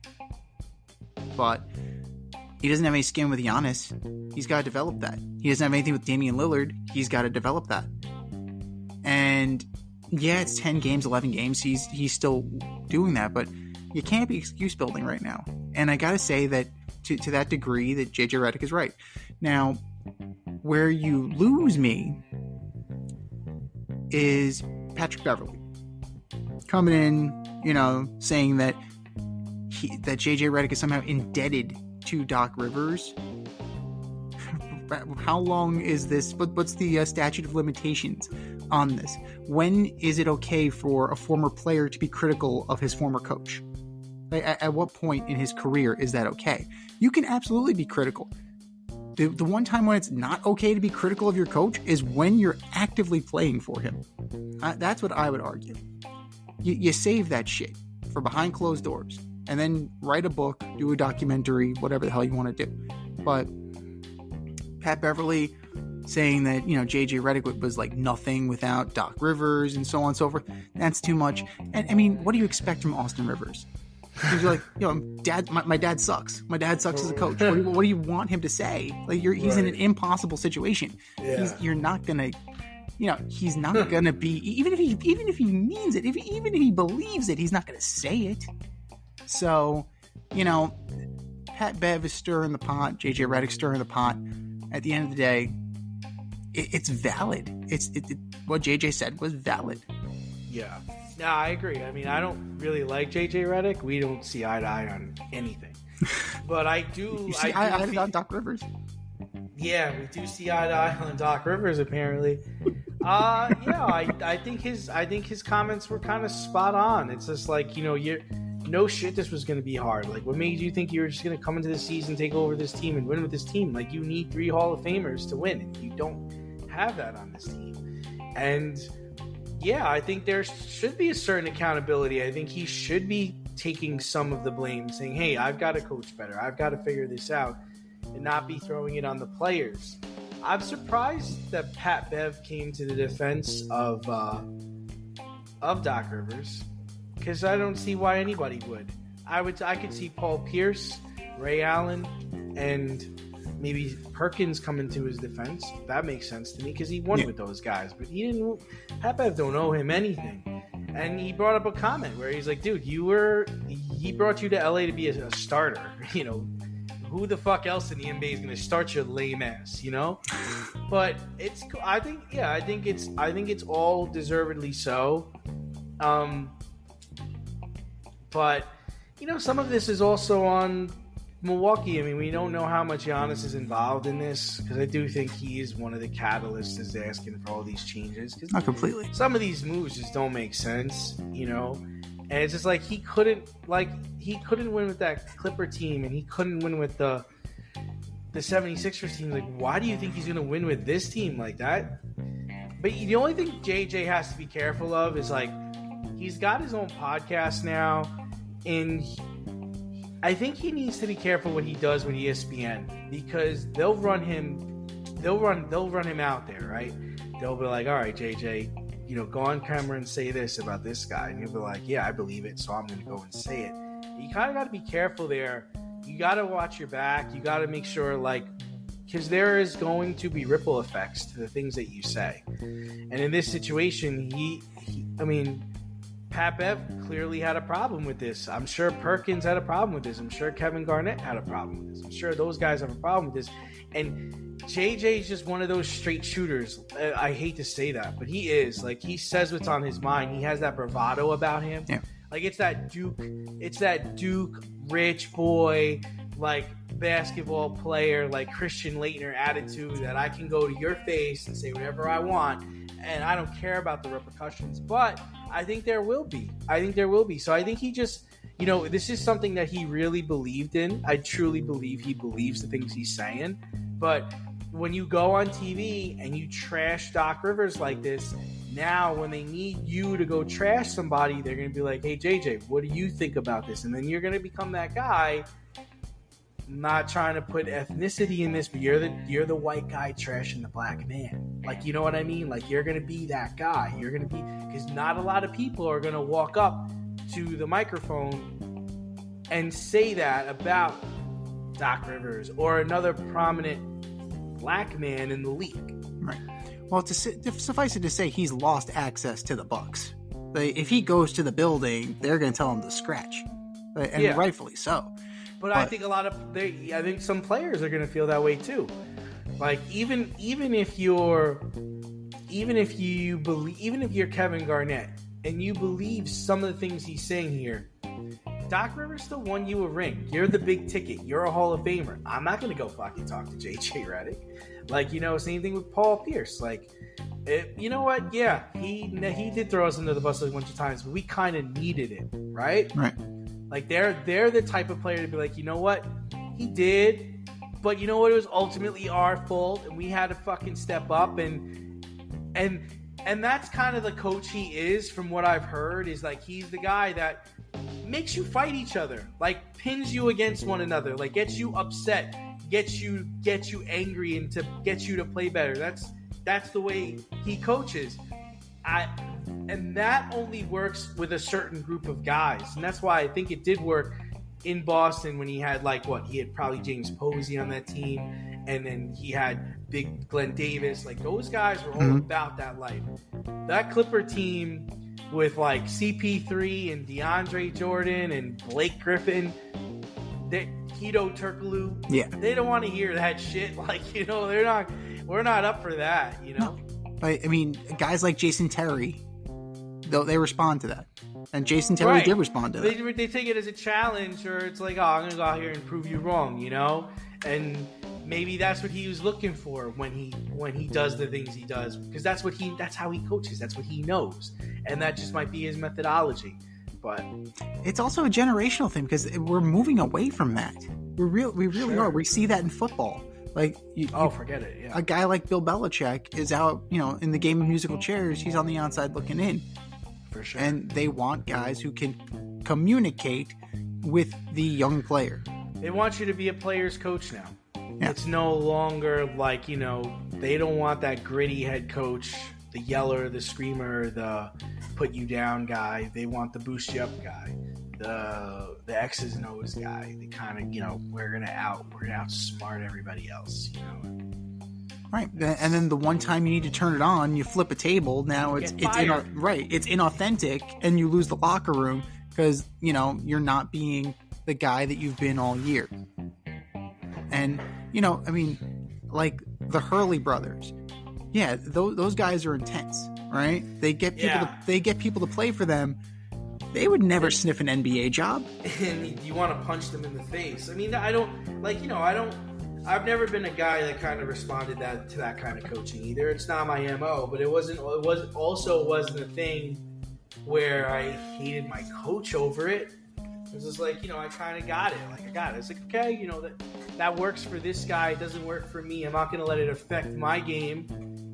But he doesn't have any skin with Giannis. He's got to develop that. He doesn't have anything with Damian Lillard. He's got to develop that. And yeah, it's 10 games, 11 games. He's still doing that, but you can't be excuse building right now. And I got to say that to that degree that JJ Redick is right. Now, where you lose me is Patrick Beverley coming in, saying that JJ Redick is somehow indebted to Doc Rivers. How long is this? What's the statute of limitations on this? When is it okay for a former player to be critical of his former coach? At what point in his career is that okay? You can absolutely be critical. The one time when it's not okay to be critical of your coach is when you're actively playing for him. That's what I would argue. You save that shit for behind closed doors. And then write a book, do a documentary, whatever the hell you want to do. But Pat Beverley saying that, JJ Redick was like nothing without Doc Rivers and so on and so forth, that's too much. And what do you expect from Austin Rivers? He's like, Dad, my dad sucks. My dad sucks as a coach. What do you want him to say? He's in an impossible situation. Yeah. You're not going to, he's not going to be, even if he means it, even if he believes it, he's not going to say it. So, Pat Bev is stirring the pot, JJ Redick stirring the pot. At the end of the day, it's valid. What JJ said was valid. Yeah. No, I agree. I don't really like JJ Redick. We don't see eye to eye on anything. But I do. You see eye to eye on Doc Rivers? Yeah, we do see eye to eye on Doc Rivers, apparently. I think his comments were kind of spot on. It's just like, no shit, this was going to be hard. Like, what made you think you were just going to come into the season, take over this team, and win with this team? Like, you need 3 Hall of Famers to win, and you don't have that on this team. And yeah, I think there should be a certain accountability. I think he should be taking some of the blame, saying, hey, I've got to coach better. I've got to figure this out. and not be throwing it on the players. I'm surprised that Pat Bev came to the defense of Doc Rivers, because I don't see why anybody would. I could see Paul Pierce, Ray Allen, and maybe Perkins coming to his defense. That makes sense to me because he won with those guys. But Pat Bev don't owe him anything. And he brought up a comment where he's like, dude, he brought you to LA to be a starter. You know, who the fuck else in the NBA is going to start your lame ass, you know? But it's, I think it's all deservedly so. But, you know, some of this is also on Milwaukee. I mean, we don't know how much Giannis is involved in this, because I do think he is one of the catalysts that's asking for all these changes. Not completely. Some of these moves just don't make sense, you know? And it's just like he couldn't win with that Clipper team, and he couldn't win with the 76ers team. Like, why do you think he's going to win with this team like that? But the only thing JJ has to be careful of is, like, he's got his own podcast now, and I think he needs to be careful what he does with ESPN, because they'll run him out there, right? They'll be like, all right, JJ, you know, go on camera and say this about this guy. And he'll be like, yeah, I believe it, so I'm going to go and say it. You kind of got to be careful there. You got to watch your back. You got to make sure, like, because there is going to be ripple effects to the things that you say. And in this situation, Pat Bev clearly had a problem with this. I'm sure Perkins had a problem with this. I'm sure Kevin Garnett had a problem with this. I'm sure those guys have a problem with this. And JJ is just one of those straight shooters. I hate to say that, but he is. Like, he says what's on his mind. He has that bravado about him. Yeah. Like, it's that Duke rich boy, like, basketball player, like Christian Laettner attitude that I can go to your face and say whatever I want, and I don't care about the repercussions. But I think there will be. So I think he just, you know, this is something that he really believed in. I truly believe he believes the things he's saying. But when you go on TV and you trash Doc Rivers like this, now when they need you to go trash somebody, they're going to be like, hey, JJ, what do you think about this? And then you're going to become that guy. I'm not trying to put ethnicity in this, but you're the white guy trashing the black man. Like, you know what I mean? Like, you're going to be that guy. You're going to be, because not a lot of people are going to walk up to the microphone and say that about Doc Rivers or another prominent black man in the league. Right. Well, to suffice it to say, he's lost access to the Bucks. If he goes to the building, they're going to tell him to scratch, and rightfully so. But I think I think some players are going to feel that way too. Like, even if you're Kevin Garnett and you believe some of the things he's saying here, Doc Rivers still won you a ring. You're the big ticket. You're a Hall of Famer. I'm not going to go fucking talk to JJ Redick. Like, you know, same thing with Paul Pierce. Like, you know what? Yeah, he did throw us under the bus a bunch of times, but we kind of needed it, right? Right. Like, they're the type of player to be like, you know what? He did, but you know what? It was ultimately our fault, and we had to fucking step up, and that's kind of the coach he is, from what I've heard, is like, he's the guy that makes you fight each other, like pins you against one another, like gets you upset, gets you angry, and to get you to play better. That's the way he coaches. And that only works with a certain group of guys. And that's why I think it did work in Boston when he had, he had probably James Posey on that team. And then he had big Glenn Davis. Like, those guys were all about that life. That Clipper team with, like, CP3 and DeAndre Jordan and Blake Griffin, Hedo Turkoglu, they don't want to hear that shit. Like, you know, we're not up for that, you know? No. I mean, guys like Jason Terry, they respond to that. And Jason Terry did respond to that. They take it as a challenge, or it's like, oh, I'm going to go out here and prove you wrong, you know? And maybe that's what he was looking for when he does the things he does, because that's how he coaches. That's what he knows. And that just might be his methodology. But it's also a generational thing, because we're moving away from that. We really are. We see that in football. Like, forget it. Yeah. A guy like Bill Belichick is out, you know, in the game of musical chairs. He's on the outside looking in. For sure. And they want guys who can communicate with the young player. They want you to be a player's coach now. Yeah. It's no longer like, they don't want that gritty head coach, the yeller, the screamer, the put you down guy. They want the boost you up guy, the X's and O's guy. They kind of, we're gonna outsmart everybody else, Right, and then the one time you need to turn it on, you flip a table. Now it's inauthentic, and you lose the locker room because you're not being the guy that you've been all year. And like the Hurley brothers, yeah, those guys are intense, right? They get people to play for them. They would never sniff an NBA job. And you want to punch them in the face. I mean, I've never been a guy that kind of responded to that kind of coaching either. It's not my MO, but it wasn't a thing where I hated my coach over it. It was just like, I kind of got it. Like, I got it. It's like, okay, that works for this guy. It doesn't work for me. I'm not going to let it affect my game.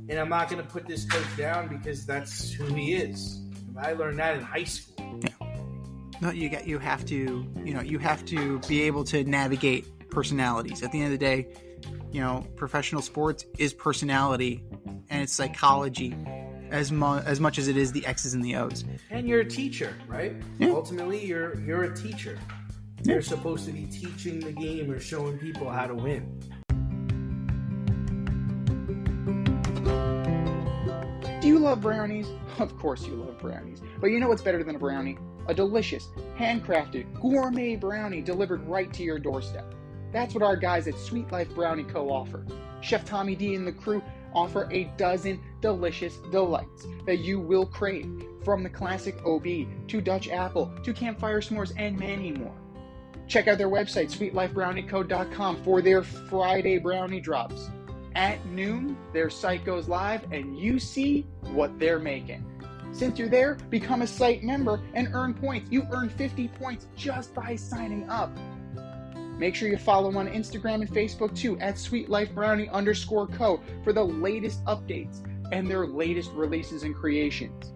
And I'm not going to put this coach down because that's who he is. I learned that in high school. Yeah. No, you have to be able to navigate personalities. At the end of the day, professional sports is personality and it's psychology as much as it is the X's and the O's. And you're a teacher, right? Yeah. Ultimately, you're a teacher. Yeah. You're supposed to be teaching the game or showing people how to win. Do you love brownies? Of course you love brownies. But you know what's better than a brownie? A delicious, handcrafted, gourmet brownie delivered right to your doorstep. That's what our guys at Sweet Life Brownie Co. offer. Chef Tommy D and the crew offer a dozen delicious delights that you will crave, from the classic OB to Dutch apple to campfire s'mores and many more. Check out their website, sweetlifebrownieco.com, for their Friday brownie drops. At noon, their site goes live and you see what they're making. Since you're there, become a site member and earn points. You earn 50 points just by signing up. Make sure you follow them on Instagram and Facebook too, at sweetlifebrownie_co, for the latest updates and their latest releases and creations.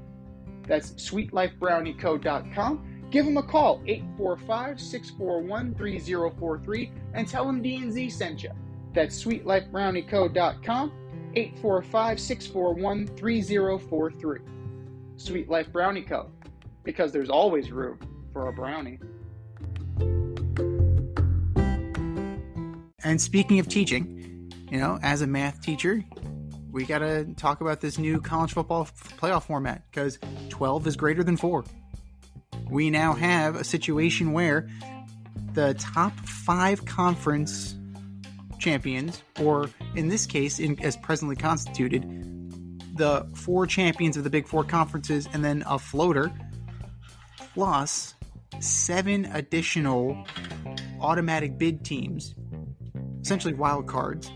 That's sweetlifebrownieco.com. Give them a call, 845-641-3043, and tell them D&Z sent you. That's sweetlifebrownieco.com, 845-641-3043. Sweet Life Brownie Co., because there's always room for a brownie. And speaking of teaching, as a math teacher, we got to talk about this new college football playoff format, because 12 is greater than 4. We now have a situation where the top 5 conference champions, or in this case, as presently constituted, the 4 champions of the Big 4 conferences, and then a floater, plus 7 additional automatic bid teams, essentially wild cards,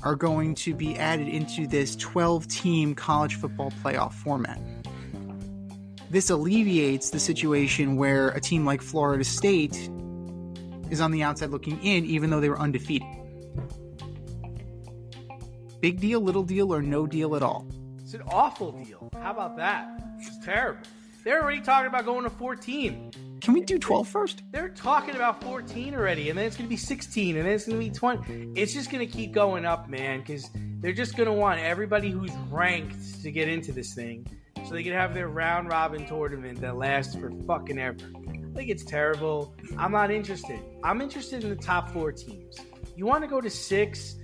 are going to be added into this 12-team college football playoff format. This alleviates the situation where a team like Florida State is on the outside looking in, even though they were undefeated. Big deal, little deal, or no deal at all? It's an awful deal. How about that? It's terrible. They're already talking about going to 14. Can we do 12 first? They're talking about 14 already, and then it's going to be 16, and then it's going to be 20. It's just going to keep going up, man, because they're just going to want everybody who's ranked to get into this thing so they can have their round-robin tournament that lasts for fucking ever. I think it's terrible. I'm not interested. I'm interested in the top 4 teams. You want to go to 6?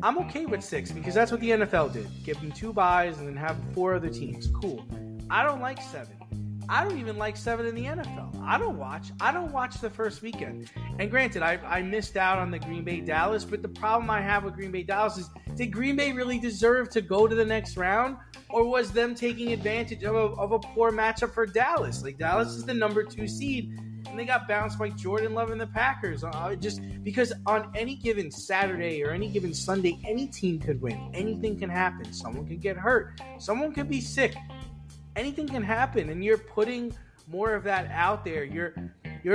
I'm okay with 6 because that's what the NFL did. Give them 2 byes and then have 4 other teams. Cool. I don't like 7. I don't even like 7 in the NFL. I don't watch the first weekend. And granted, I missed out on the Green Bay Dallas, but the problem I have with Green Bay Dallas is, did Green Bay really deserve to go to the next round? Or was them taking advantage of a poor matchup for Dallas? Like, Dallas is the number 2 seed, and they got bounced by Jordan Love and the Packers. Just because on any given Saturday or any given Sunday, any team could win. Anything can happen. Someone could get hurt. Someone could be sick. Anything can happen, and you're putting more of that out there. You're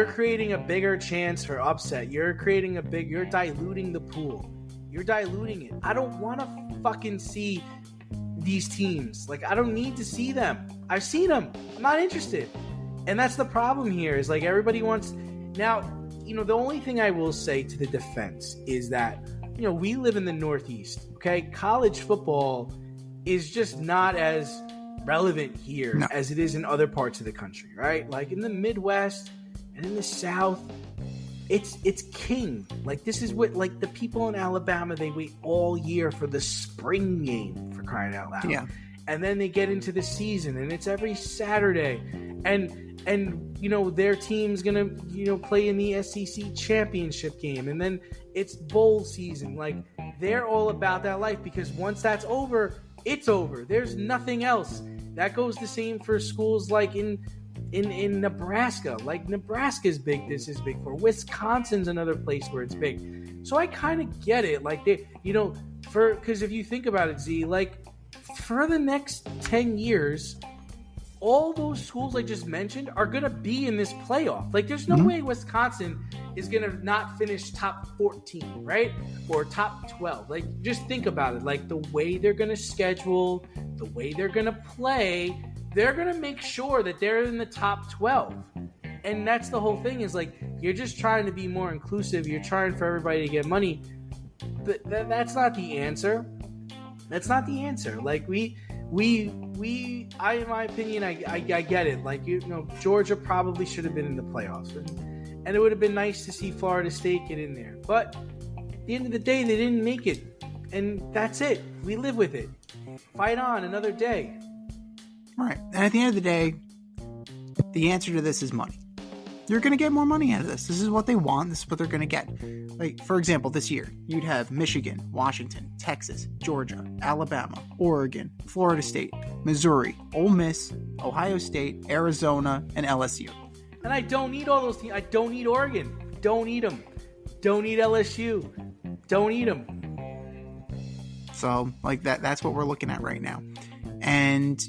creating a bigger chance for upset. You're diluting the pool. You're diluting it. I don't want to fucking see these teams. Like, I don't need to see them. I've seen them. I'm not interested. And that's the problem here, is like everybody wants. Now, the only thing I will say to the defense is that we live in the Northeast, okay? College football is just not as relevant here as it is in other parts of the country, right? Like in the Midwest and in the South, it's king. Like this is what, like, the people in Alabama, they wait all year for the spring game, for crying out loud. Yeah. And then they get into the season, and it's every Saturday, and their team's gonna play in the SEC championship game, and then it's bowl season. Like, they're all about that life, because once that's over, it's over. There's nothing else. That goes the same for schools like in Nebraska. Like, Nebraska's big. This is big for Wisconsin's another place where it's big. So I kind of get it. Like, because if you think about it, Z, like, for the next 10 years, all those schools I just mentioned are going to be in this playoff. Like, there's no way Wisconsin is going to not finish top 14, right? Or top 12. Like, just think about it. Like, the way they're going to schedule, the way they're going to play, they're going to make sure that they're in the top 12. And that's the whole thing, is like, you're just trying to be more inclusive. You're trying for everybody to get money. But that's not the answer. That's not the answer. Like, in my opinion, I get it. Like, Georgia probably should have been in the playoffs, and it would have been nice to see Florida State get in there. But at the end of the day, they didn't make it, and that's it. We live with it. Fight on another day. Right. And at the end of the day, the answer to this is money. You're going to get more money out of this. This is what they want. This is what they're going to get. Like, for example, this year, you'd have Michigan, Washington, Texas, Georgia, Alabama, Oregon, Florida State, Missouri, Ole Miss, Ohio State, Arizona, and LSU. And I don't need all those teams. I don't need Oregon. Don't need them. Don't need LSU. Don't need them. So, like, that's what we're looking at right now. And,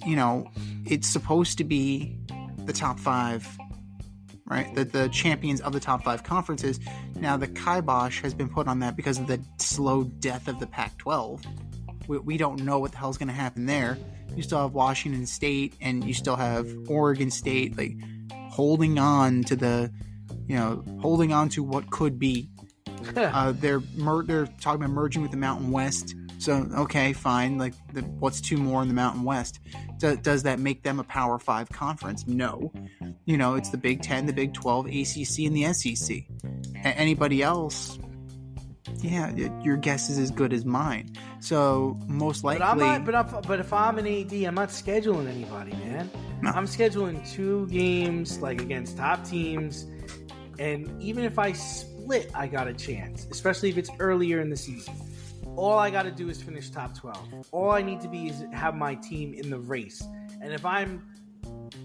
it's supposed to be the top 5, right? The champions of the top 5 conferences. Now, the kibosh has been put on that because of the slow death of the Pac-12. We don't know what the hell's going to happen there. You still have Washington State, and you still have Oregon State, like, holding on to what could be. They're talking about merging with the Mountain West. So, okay, fine. Like, what's 2 more in the Mountain West? Does that make them a Power 5 conference? No. It's the Big 10, the Big 12, ACC, and the SEC. Anybody else, yeah, your guess is as good as mine. So, most likely... But if I'm an AD, I'm not scheduling anybody, man. No. I'm scheduling 2 games, like, against top teams. And even if I split, I got a chance, especially if it's earlier in the season. All I got to do is finish top 12. All I need to be is have my team in the race. And if I'm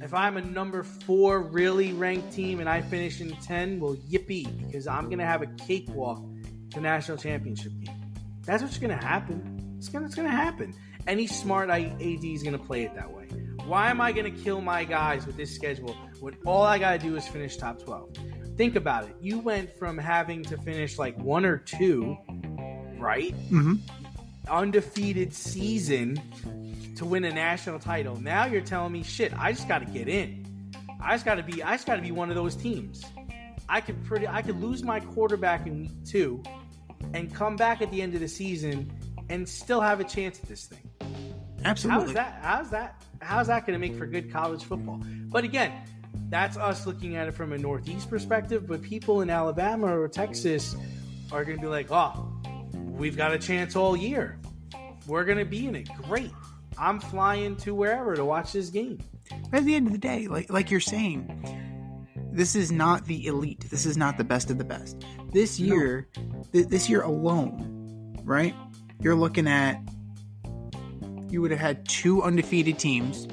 a number 4 really ranked team and I finish in 10, well, yippee, because I'm going to have a cakewalk to national championship game. That's what's going to happen. It's going to happen. Any smart AD is going to play it that way. Why am I going to kill my guys with this schedule when all I got to do is finish top 12? Think about it. You went from having to finish like 1 or 2, right? Mm-hmm. Undefeated season to win a national title. Now you're telling me, shit, I just got to get in. I just got to be one of those teams. I could lose my quarterback in week 2 and come back at the end of the season and still have a chance at this thing. Absolutely. How's that going to make for good college football? But again, that's us looking at it from a Northeast perspective, but people in Alabama or Texas are going to be like, oh, we've got a chance all year. We're going to be in it. Great. I'm flying to wherever to watch this game. But at the end of the day, like you're saying, this is not the elite. This is not the best of the best. This year, this year alone, right? You're looking at, you would have had 2 undefeated teams,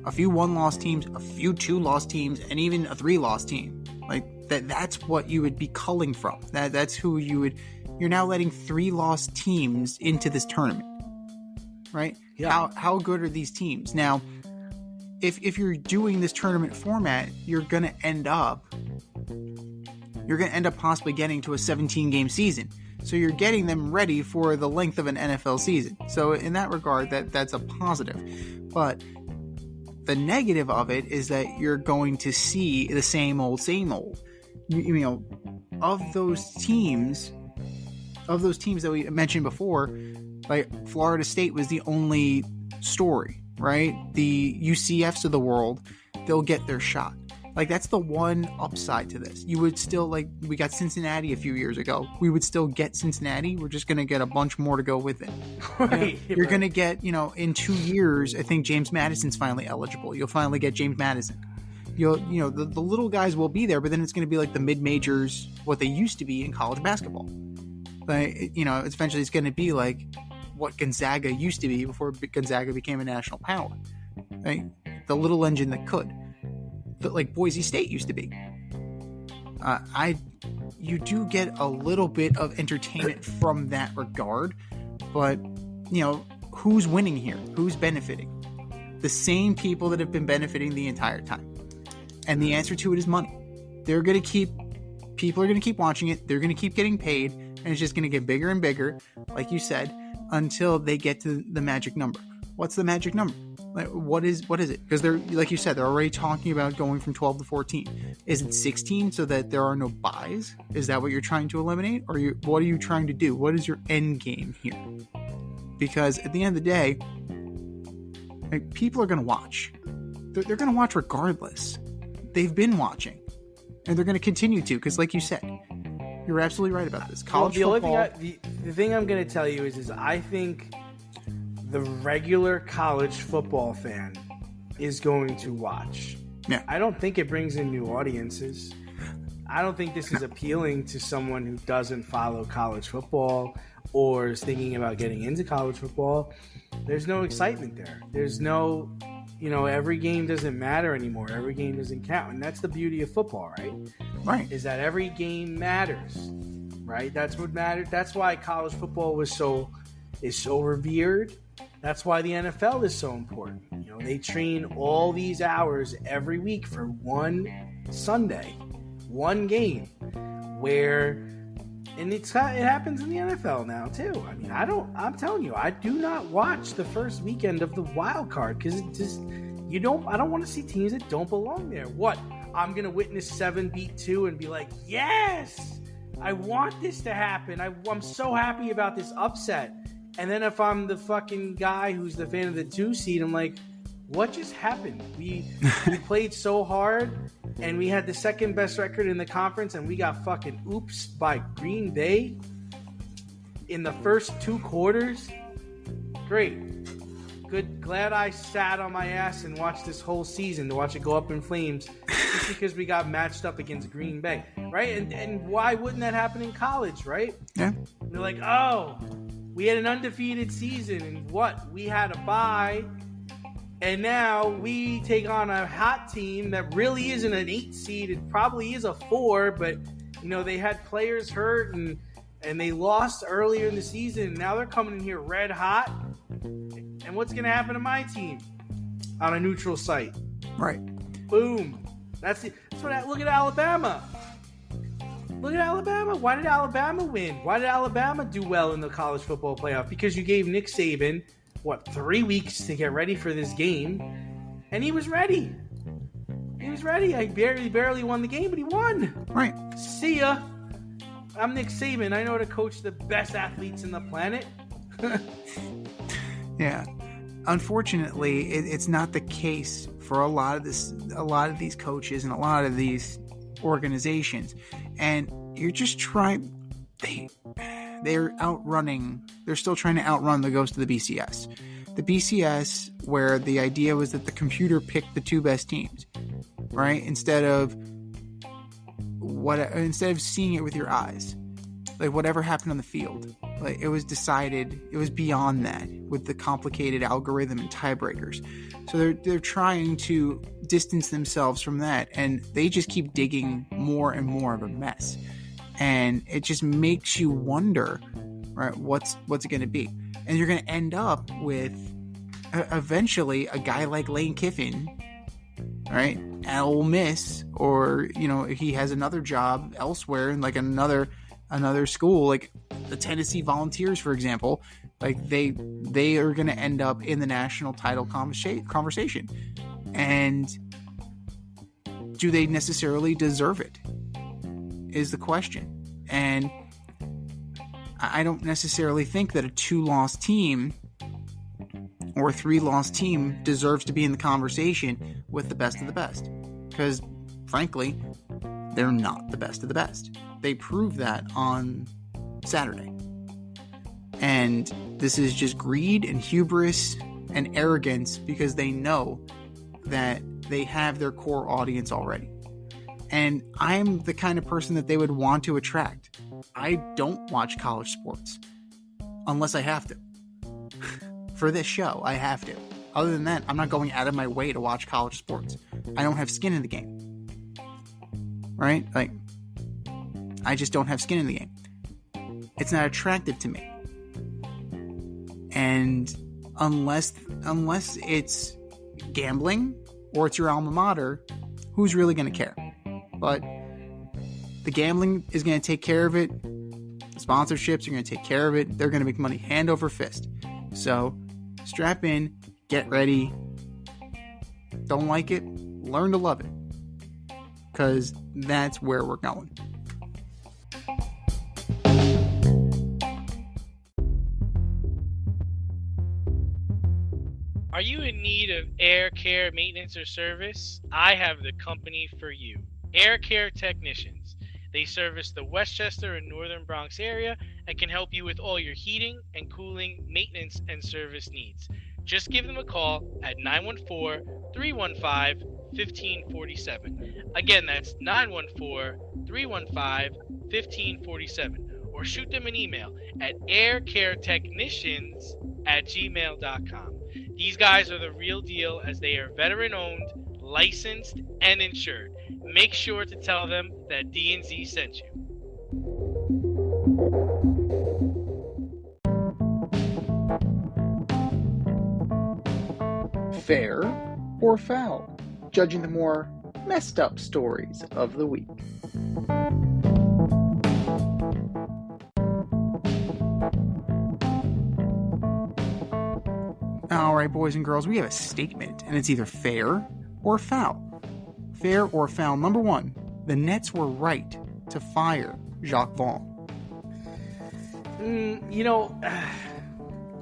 a few 1-loss teams, a few 2-loss teams, and even a 3-loss team. Like, that's what you would be culling from. That's who you would... You're now letting 3-loss teams into this tournament, right? Yeah. How good are these teams? Now, if you're doing this tournament format, you're going to end up possibly getting to a 17-game season. So you're getting them ready for the length of an NFL season. So in that regard, that's a positive. But the negative of it is that you're going to see the same old. Of those teams, of those teams that we mentioned before, like Florida State was the only story, right? The UCFs of the world, they'll get their shot. Like, that's the one upside to this. You would still, like, we got Cincinnati a few years ago. We would still get Cincinnati. We're just going to get a bunch more to go with it. Right. You're going to get, in 2 years, I think James Madison's finally eligible. You'll finally get James Madison. The little guys will be there, but then it's going to be like the mid-majors, what they used to be in college basketball. Like, eventually it's going to be like what Gonzaga used to be before Gonzaga became a national power. Right? The little engine that could. Like Boise State used to be. You do get a little bit of entertainment from that regard, but who's winning here? Who's benefiting? The same people that have been benefiting the entire time. And the answer to it is money. People are going to keep watching it. They're going to keep getting paid, and it's just going to get bigger and bigger, like you said, until they get to the magic number. What's the magic number? Like, what is it? Because they're, like you said, they're already talking about going from 12 to 14. Is it 16 so that there are no buys? Is that what you're trying to eliminate? Or what are you trying to do? What is your end game here? Because at the end of the day, like, people are going to watch. They're going to watch regardless. They've been watching. And they're going to continue to, because like you said, you're absolutely right about this. College football. The thing I'm going to tell you is I think the regular college football fan is going to watch. Yeah. I don't think it brings in new audiences. I don't think this is appealing to someone who doesn't follow college football or is thinking about getting into college football. There's no excitement there. There's no, every game doesn't matter anymore. Every game doesn't count. And that's the beauty of football, right? Right. Is that every game matters, right? That's what mattered. That's why college football is so revered. That's why the NFL is so important. They train all these hours every week for one Sunday, one game, and it happens in the NFL now too. I mean, I'm telling you, I do not watch the first weekend of the wild card because it just, I don't want to see teams that don't belong there. What? I'm going to witness 7 beat 2 and be like, yes, I want this to happen. I'm so happy about this upset. And then if I'm the fucking guy who's the fan of the 2 seed, I'm like, what just happened? We played so hard, and we had the second best record in the conference, and we got fucking oops by Green Bay in the first 2 quarters. Great. Good. Glad I sat on my ass and watched this whole season to watch it go up in flames just because we got matched up against Green Bay, right? And why wouldn't that happen in college, right? Yeah. They're like, oh, we had an undefeated season, and we had a bye, and now we take on a hot team that really isn't an 8 seed. It probably is a 4, but they had players hurt and they lost earlier in the season. And now they're coming in here red hot. And what's going to happen to my team on a neutral site? Right. Boom. Look at Alabama. Look at Alabama. Why did Alabama win? Why did Alabama do well in the college football playoff? Because you gave Nick Saban, 3 weeks to get ready for this game, and he was ready. I barely won the game, but he won. Right. See ya. I'm Nick Saban. I know how to coach the best athletes in the planet. Yeah. Unfortunately, it's not the case for a lot of these coaches and a lot of these organizations, and you're just trying. They're still trying to outrun the ghost of the BCS. The BCS, where the idea was that the computer picked the 2 best teams, right? Instead of seeing it with your eyes, like whatever happened on the field, like it was decided. It was beyond that with the complicated algorithm and tiebreakers. So they're trying to distance themselves from that, and they just keep digging more and more of a mess. And it just makes you wonder, right, what's it going to be? And you're going to end up with eventually a guy like Lane Kiffin, right, at Ole Miss, or he has another job elsewhere in like another school, like the Tennessee Volunteers, for example. Like they are going to end up in the national title conversation, and do they necessarily deserve it? Is the question. And I don't necessarily think that a 2-loss team or a 3-loss team deserves to be in the conversation with the best of the best. Because, frankly, they're not the best of the best. They proved that on Saturday. And this is just greed and hubris and arrogance because they know that they have their core audience already. And I'm the kind of person that they would want to attract. I don't watch college sports unless I have to. For this show, I have to. Other than that, I'm not going out of my way to watch college sports. I don't have skin in the game. Right? Like, I just don't have skin in the game. It's not attractive to me. And unless it's gambling or it's your alma mater, who's really going to care? But the gambling is going to take care of it. The sponsorships are going to take care of it. They're going to make money hand over fist. So strap in, get ready. Don't like it? Learn to love it. Because that's where we're going. Are you in need of air care maintenance or service? I have the company for you. Air Care Technicians. They service the Westchester and Northern Bronx area and can help you with all your heating and cooling, maintenance, and service needs. Just give them a call at 914-315-1547. Again, that's 914-315-1547. Or shoot them an email at aircaretechnicians@gmail.com. These guys are the real deal as they are veteran-owned, licensed, and insured. Make sure to tell them that D&Z sent you. Fair or foul? Judging the more messed up stories of the week. Alright, boys and girls, we have a statement, and it's either fair or foul. Fair or foul. Number one, the Nets were right to fire Jacques Vaughn.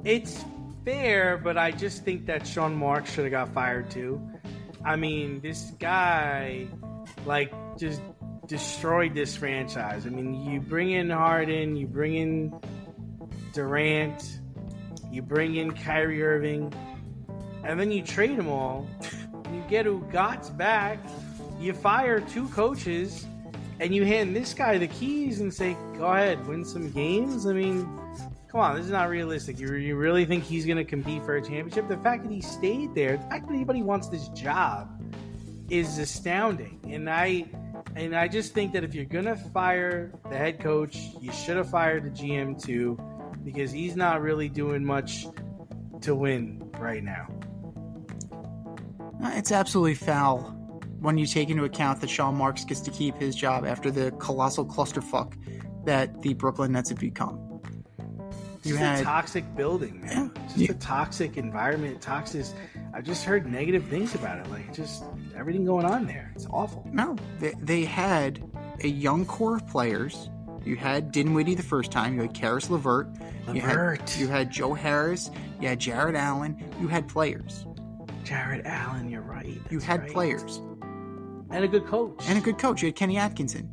It's fair, but I just think that Sean Marks should have got fired too. I mean, this guy, just destroyed this franchise. I mean, you bring in Harden, you bring in Durant, you bring in Kyrie Irving, and then you trade them all. You get Ugat's back, you fire 2 coaches, and you hand this guy the keys and say, go ahead, win some games? I mean, come on, this is not realistic. You really think he's going to compete for a championship? The fact that he stayed there, the fact that anybody wants this job is astounding. And I just think that if you're going to fire the head coach, you should have fired the GM too, because he's not really doing much to win right now. It's absolutely foul when you take into account that Sean Marks gets to keep his job after the colossal clusterfuck that the Brooklyn Nets have become. It's a toxic building, man. Yeah. A toxic environment. I've just heard negative things about it. Just everything going on there. It's awful. No, they had a young core of players. You had Dinwiddie the first time. You had Karis LeVert. You had Joe Harris. You had Jared Allen. You had players. Jared Allen, you're right. You had players. And a good coach. You had Kenny Atkinson.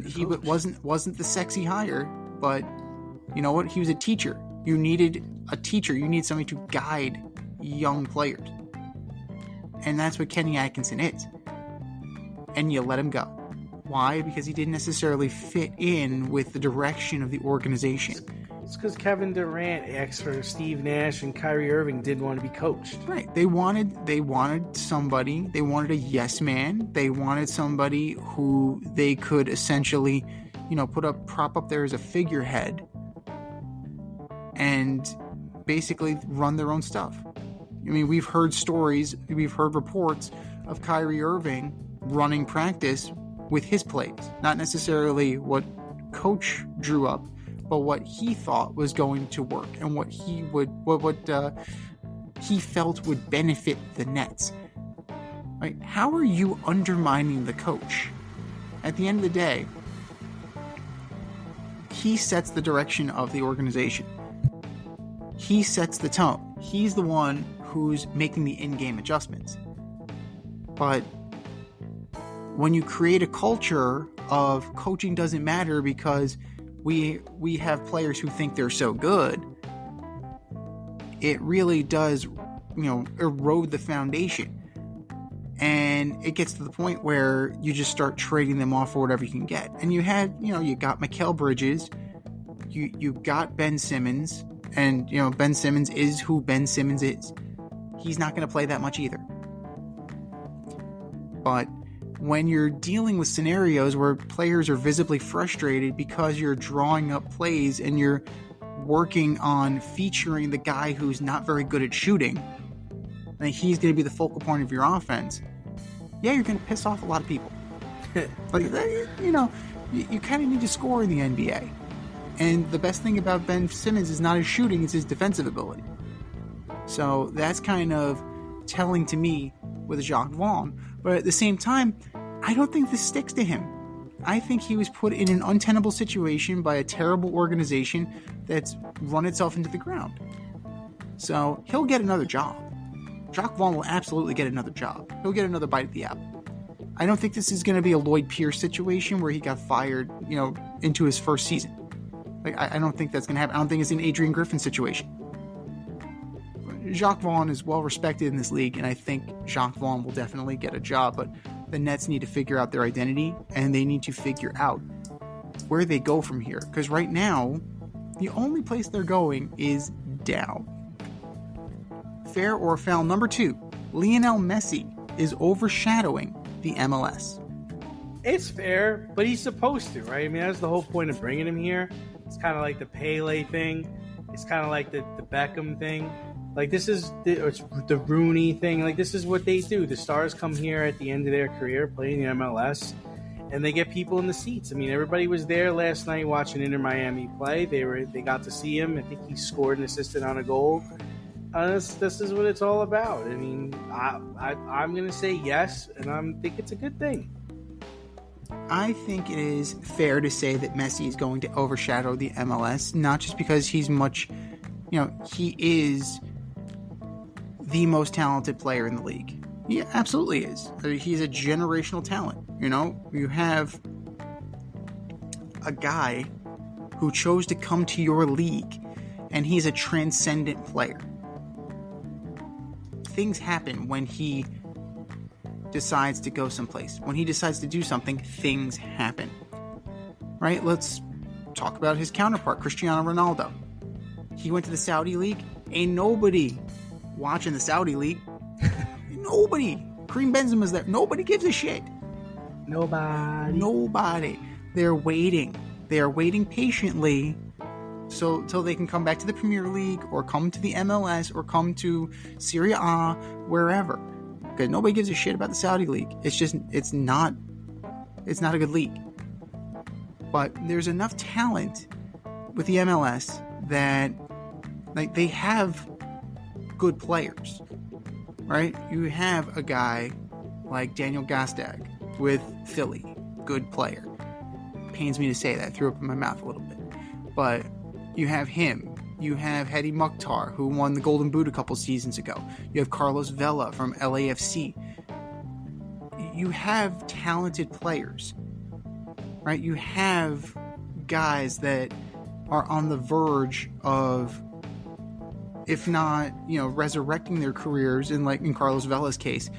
He wasn't the sexy hire, but you know what? He was a teacher. You needed a teacher. You need somebody to guide young players. And that's what Kenny Atkinson is. And you let him go. Why? Because he didn't necessarily fit in with the direction of the organization. It's because Kevin Durant asked for Steve Nash and Kyrie Irving didn't want to be coached. Right. They wanted somebody. They wanted a yes man. They wanted somebody who they could essentially, prop up there as a figurehead and basically run their own stuff. I mean, we've heard reports of Kyrie Irving running practice with his plays, not necessarily what coach drew up, but what he thought was going to work and what he felt would benefit the Nets. Right? How are you undermining the coach? At the end of the day, he sets the direction of the organization. He sets the tone. He's the one who's making the in-game adjustments. But when you create a culture of coaching doesn't matter because we have players who think they're so good, it really does, erode the foundation. And it gets to the point where you just start trading them off for whatever you can get. And you got Mikal Bridges, you got Ben Simmons, and Ben Simmons is who Ben Simmons is. He's not going to play that much either. But when you're dealing with scenarios where players are visibly frustrated because you're drawing up plays and you're working on featuring the guy who's not very good at shooting, and he's going to be the focal point of your offense, yeah, you're going to piss off a lot of people. You kind of need to score in the NBA. And the best thing about Ben Simmons is not his shooting, it's his defensive ability. So that's kind of telling to me with Jacques Vaughn. But at the same time, I don't think this sticks to him. I think he was put in an untenable situation by a terrible organization that's run itself into the ground. So he'll get another job. Jacques Vaughn will absolutely get another job. He'll get another bite at the apple. I don't think this is going to be a Lloyd Pierce situation where he got fired, into his first season. I don't think that's going to happen. I don't think it's an Adrian Griffin situation. Jacques Vaughn is well respected in this league, and I think Jacques Vaughn will definitely get a job, but the Nets need to figure out their identity, and they need to figure out where they go from here. Because right now, the only place they're going is down. Fair or foul number 2, Lionel Messi is overshadowing the MLS. It's fair, but he's supposed to, right? I mean, that's the whole point of bringing him here. It's kind of like the Pele thing. It's kind of like the Beckham thing. Like, this is the Rooney thing. Like, this is what they do. The stars come here at the end of their career, playing the MLS, and they get people in the seats. I mean, everybody was there last night watching Inter Miami play. They got to see him. I think he scored and assisted on a goal. This is what it's all about. I mean, I'm going to say yes, and I think it's a good thing. I think it is fair to say that Messi is going to overshadow the MLS, not just because he's he is the most talented player in the league. He absolutely is. He's a generational talent. You have a guy who chose to come to your league, and he's a transcendent player. Things happen when he decides to go someplace. When he decides to do something, things happen. Right? Let's talk about his counterpart, Cristiano Ronaldo. He went to the Saudi League. Ain't nobody watching the Saudi League. Nobody. Karim Benzema's there. Nobody gives a shit. Nobody. They're waiting. They are waiting patiently till they can come back to the Premier League or come to the MLS or come to Serie A, wherever. Because nobody gives a shit about the Saudi League. It's not a good league. But there's enough talent with the MLS that they have good players, right? You have a guy like Daniel Gastag with Philly, good player. Pains me to say that, threw up in my mouth a little bit. But you have him. You have Hedy Mukhtar, who won the Golden Boot a couple seasons ago. You have Carlos Vela from LAFC. You have talented players, right? You have guys that are on the verge of, if not, resurrecting their careers. In Carlos Vela's case,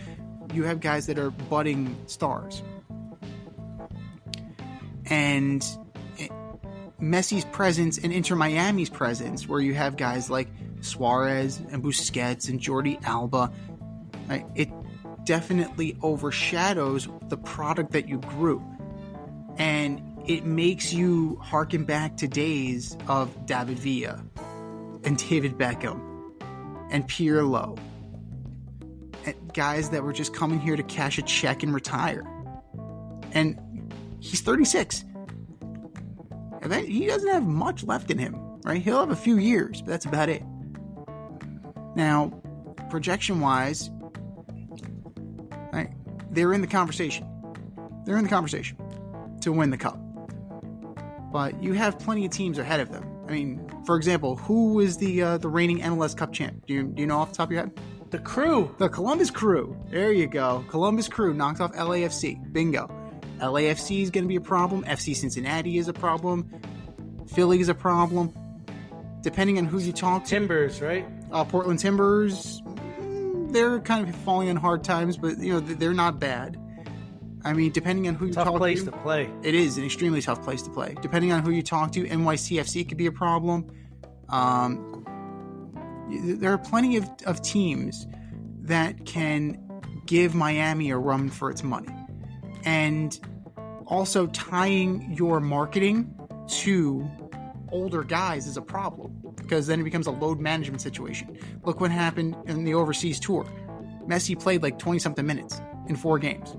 you have guys that are budding stars. And Messi's presence and Inter Miami's presence, where you have guys like Suarez and Busquets and Jordi Alba, right? It definitely overshadows the product that you grew. And it makes you harken back to days of David Villa and David Beckham and Pirlo, and guys that were just coming here to cash a check and retire. And he's 36. And he doesn't have much left in him, right? He'll have a few years, but that's about it. Now, projection-wise, right, they're in the conversation. They're in the conversation to win the cup. but you have plenty of teams ahead of them. I mean, for example, who is the reigning MLS Cup champ? Do you know off the top of your head? The Crew. The Columbus Crew. There you go. Columbus Crew knocked off LAFC. Bingo. LAFC is going to be a problem. FC Cincinnati is a problem. Philly is a problem. Depending on who you talk to. Timbers, right? Portland Timbers, they're kind of falling on hard times, but they're not bad. I mean, depending on who you talk to. Tough place to play. It is an extremely tough place to play. Depending on who you talk to, NYCFC could be a problem. There are plenty of teams that can give Miami a run for its money. And also tying your marketing to older guys is a problem, because then it becomes a load management situation. Look what happened in the overseas tour. Messi played like 20-something minutes in 4 games.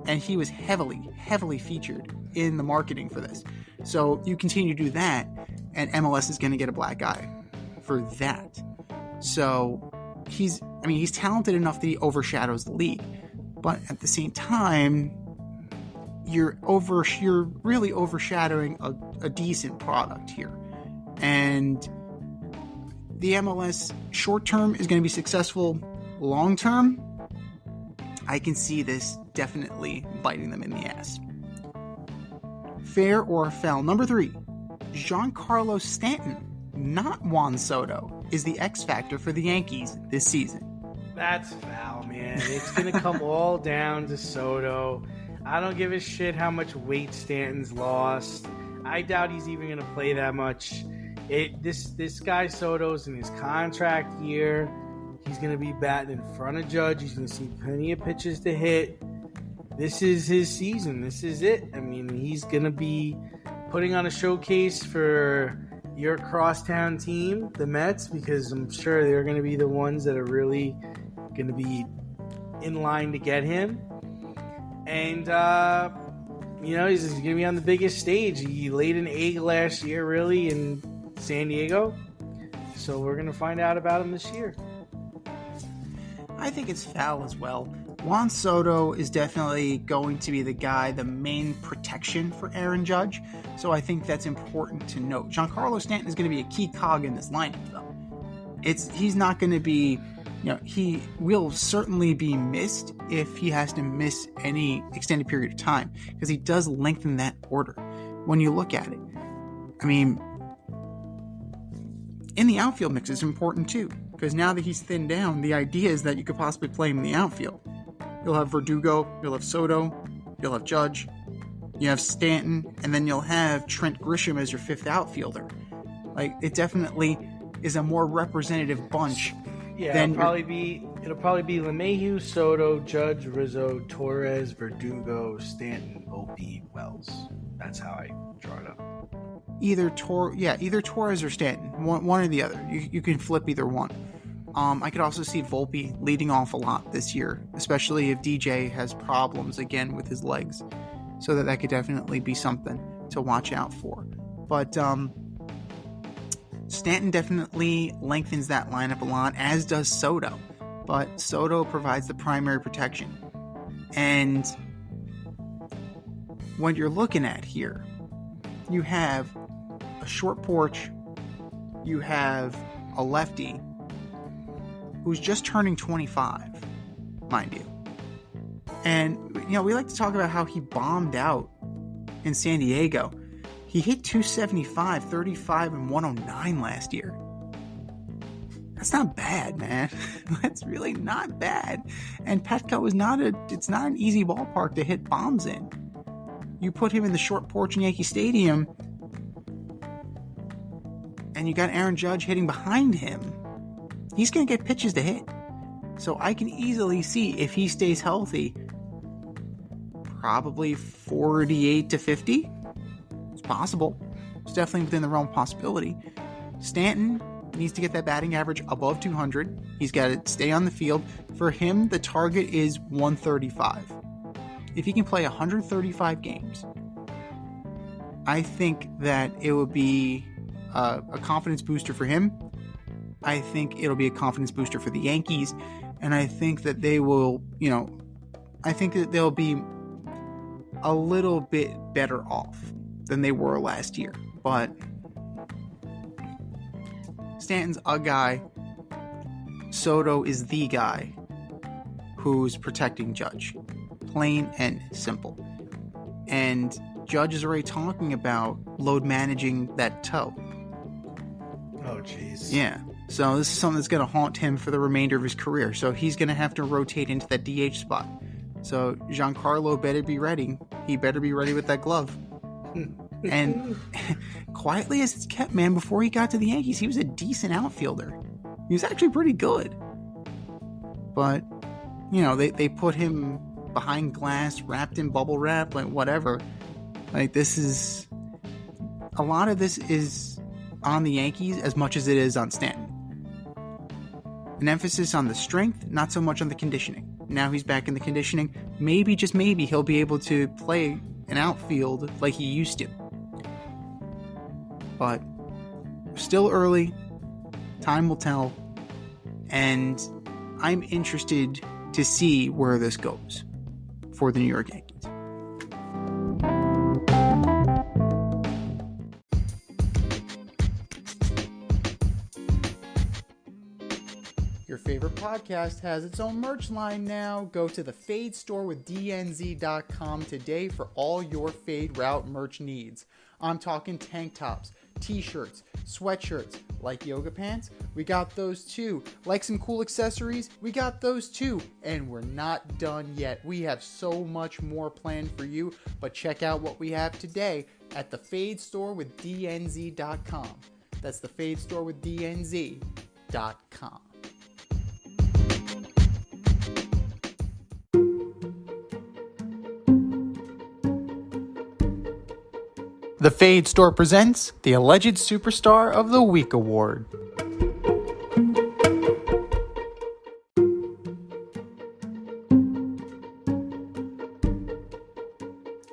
And he was heavily featured in the marketing for this. So you continue to do that, and MLS is going to get a black eye for that. So he's talented enough that he overshadows the league. But at the same time, you're really overshadowing a decent product here. And the MLS short term is going to be successful. Long term, I can see this definitely biting them in the ass. Fair or foul? Number 3, Giancarlo Stanton, not Juan Soto, is the X factor for the Yankees this season. That's foul, man. It's going to come all down to Soto. I don't give a shit how much weight Stanton's lost. I doubt he's even going to play that much. This guy Soto's in his contract year. He's going to be batting in front of Judge. He's going to see plenty of pitches to hit. This is his season. This is it. I mean, he's going to be putting on a showcase for your crosstown team, the Mets, because I'm sure they're going to be the ones that are really going to be in line to get him. And, he's going to be on the biggest stage. He laid an egg last year, really, in San Diego. So we're going to find out about him this year. I think it's foul as well. Juan Soto is definitely going to be the guy, the main protection for Aaron Judge. So I think that's important to note. Giancarlo Stanton is going to be a key cog in this lineup, though. He's not going to be, he will certainly be missed if he has to miss any extended period of time, because he does lengthen that order when you look at it. I mean, in the outfield mix is important too, because now that he's thinned down, the idea is that you could possibly play him in the outfield. You'll have Verdugo, you'll have Soto, you'll have Judge, you have Stanton, and then you'll have Trent Grisham as your 5th outfielder. Like, it definitely is a more representative bunch. Yeah, it'll probably be LeMahieu, Soto, Judge, Rizzo, Torres, Verdugo, Stanton, Opie, Wells. That's how I draw it up. Either Torres or Stanton, one or the other. You can flip either one. I could also see Volpe leading off a lot this year, especially if DJ has problems again with his legs. So that could definitely be something to watch out for. But Stanton definitely lengthens that lineup a lot, as does Soto. But Soto provides the primary protection. And what you're looking at here, you have a short porch, you have a lefty who's just turning 25, mind you. And, we like to talk about how he bombed out in San Diego. He hit 275, 35, and 109 last year. That's not bad, man. That's really not bad. And Petco is it's not an easy ballpark to hit bombs in. You put him in the short porch in Yankee Stadium, and you got Aaron Judge hitting behind him. He's going to get pitches to hit. So I can easily see, if he stays healthy, probably 48 to 50. It's possible. It's definitely within the realm of possibility. Stanton needs to get that batting average above 200. He's got to stay on the field. For him, the target is 135. If he can play 135 games, I think that it would be a confidence booster for him. I think it'll be a confidence booster for the Yankees, and I think that they will, I think that they'll be a little bit better off than they were last year. But Stanton's a guy. Soto is the guy who's protecting Judge. Plain and simple. And Judge is already talking about load managing that toe. Oh, jeez. Yeah. So this is something that's going to haunt him for the remainder of his career. So he's going to have to rotate into that DH spot. So Giancarlo better be ready. He better be ready with that glove. And quietly as it's kept, man, before he got to the Yankees, he was a decent outfielder. He was actually pretty good. But, you know, they put him behind glass, wrapped in bubble wrap, like whatever. Like, this is... A lot of this is on the Yankees as much as it is on Stanton. An emphasis on the strength, not so much on the conditioning. Now he's back in the conditioning. Maybe, just maybe, he'll be able to play an outfield like he used to. But still early. Time will tell. And I'm interested to see where this goes for the New York Yankees. Your favorite podcast has its own merch line now. Go to the Fade store with DNZ.com today for all your Fade Route merch needs. I'm talking tank tops, t-shirts, sweatshirts, like yoga pants, we got those too. Like some cool accessories, we got those too. And we're not done yet. We have so much more planned for you, but check out what we have today at the Fade store with DNZ.com. That's the Fade store with DNZ.com. The Fade Store presents the Alleged Superstar of the Week Award.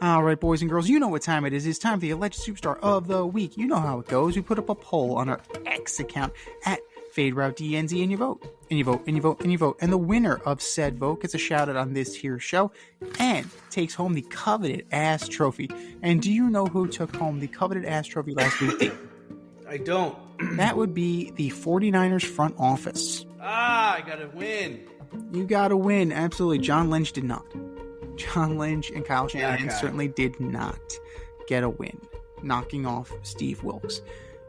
Alright, boys and girls, you know what time it is. It's time for the Alleged Superstar of the Week. You know how it goes. We put up a poll on our X account at FadeRouteDNZ, and you vote. And you vote, and you vote, and you vote. And the winner of said vote gets a shout out on this here show and takes home the coveted ass trophy. And do you know who took home the coveted ass trophy last week? I don't. That would be the 49ers front office. I gotta win. You gotta win. Absolutely. John Lynch did not. John Lynch and Kyle Shanahan certainly did not get a win, knocking off Steve Wilkes.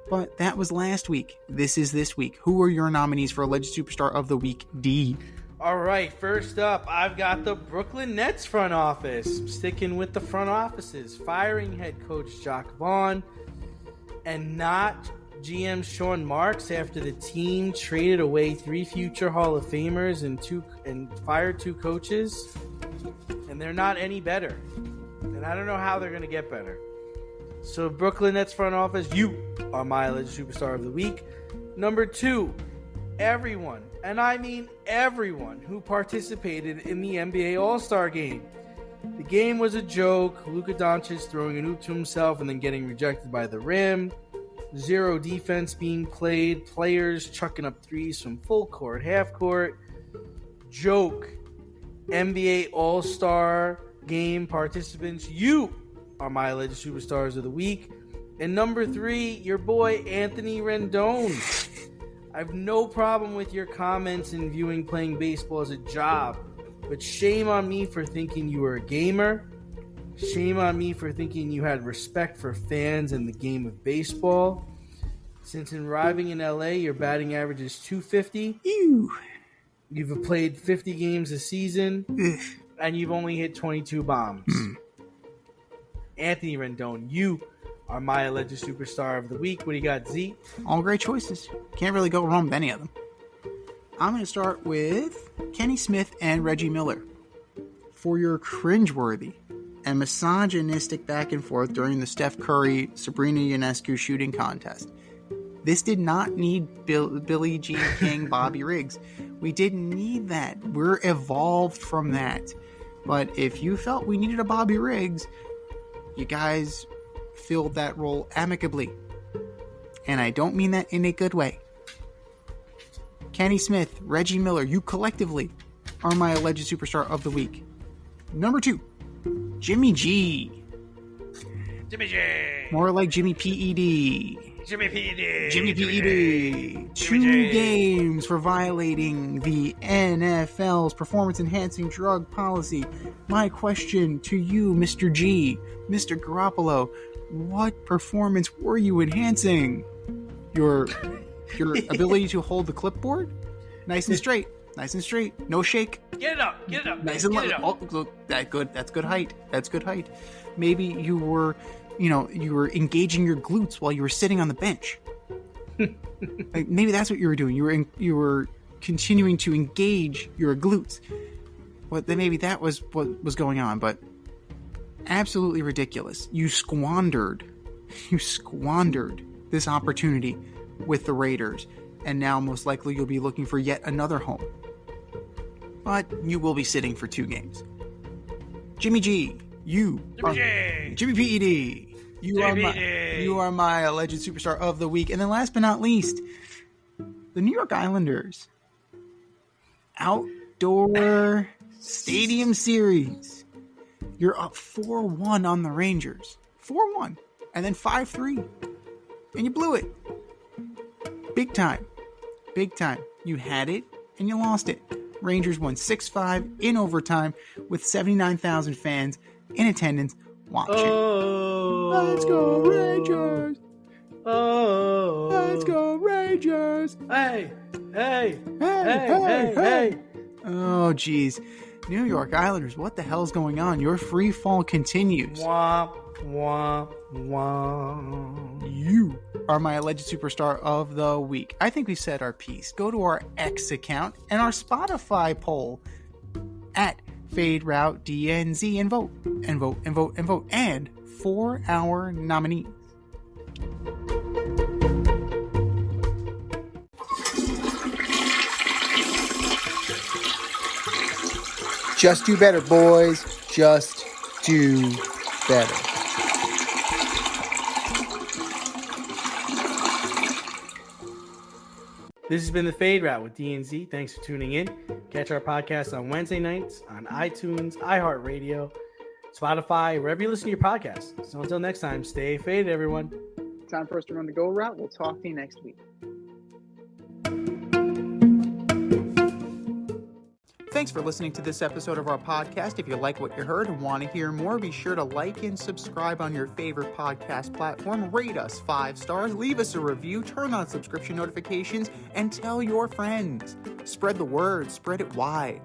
But that was last week. This is this week. Who are your nominees for Alleged Superstar of the Week, D? All right, first up, I've got the Brooklyn Nets front office. Sticking with the front offices. Firing head coach Jacques Vaughn and not GM Sean Marks after the team traded away 3 future Hall of Famers and fired 2 coaches. And they're not any better. And I don't know how they're going to get better. So Brooklyn Nets front office, you are my Alleged Superstar of the Week. Number 2, everyone, and I mean everyone, who participated in the NBA All-Star Game. The game was a joke. Luka Doncic throwing an oop to himself and then getting rejected by the rim. 0 defense being played. Players chucking up threes from full court, half court. Joke. NBA All-Star Game participants, you are my Alleged Superstars of the Week. And number 3, your boy Anthony Rendon. I have no problem with your comments in viewing playing baseball as a job, but shame on me for thinking you were a gamer. Shame on me for thinking you had respect for fans and the game of baseball. Since arriving in LA, your batting average is .250. Ew. You've played 50 games a season, and you've only hit 22 bombs. Anthony Rendon, you are my Alleged Superstar of the Week. What do you got, Z? All great choices. Can't really go wrong with any of them. I'm going to start with Kenny Smith and Reggie Miller for your cringeworthy and misogynistic back and forth during the Steph Curry, Sabrina Ionescu shooting contest. This did not need Billie Jean King, Bobby Riggs. We didn't need that. We're evolved from that. But if you felt we needed a Bobby Riggs, you guys filled that role amicably. And I don't mean that in a good way. Kenny Smith, Reggie Miller, you collectively are my Alleged Superstar of the Week. Number 2, Jimmy G. Jimmy G. More like Jimmy P.E.D. Jimmy P.E.D. Jimmy P.E.D. 2 games for violating the NFL's performance-enhancing drug policy. My question to you, Mr. G, Mr. Garoppolo, what performance were you enhancing? Your ability to hold the clipboard? Nice and straight. Nice and straight. No shake. Get it up. Get it up. Nice and get it up. Oh, that's good height. That's good height. Maybe you were engaging your glutes while you were sitting on the bench. Like, maybe that's what you were doing. You were continuing to engage your glutes. Maybe that was what was going on, but absolutely ridiculous. You squandered this opportunity with the Raiders, and now most likely you'll be looking for yet another home. But you will be sitting for 2 games. Jimmy G, Jimmy P.E.D. You are my alleged superstar of the week. And then last but not least, the New York Islanders Outdoor Stadium Series. You're up 4-1 on the Rangers. 4-1. And then 5-3. And you blew it. Big time. You had it and you lost it. Rangers won 6-5 in overtime with 79,000 fans in attendance watching. Oh, let's go Rangers! Oh, Let's go Rangers! Hey! Oh, geez. New York Islanders, what the hell's going on? Your free fall continues. Wah, wah, wah. You are my alleged superstar of the week. I think we said our piece. Go to our X account and our Spotify poll at FadeRouteDNZ and vote. And for our nominees. Just do better, boys. Just do better. This has been the Fade Route with DNZ. Thanks for tuning in. Catch our podcast on Wednesday nights on iTunes, iHeartRadio, Spotify, wherever you listen to your podcasts. So until next time, stay faded, everyone. Time for us to run the go route. We'll talk to you next week. Thanks for listening to this episode of our podcast. If you like what you heard and want to hear more, be sure to like and subscribe on your favorite podcast platform. Rate us 5 stars, leave us a review, turn on subscription notifications, and tell your friends. Spread the word, spread it wide.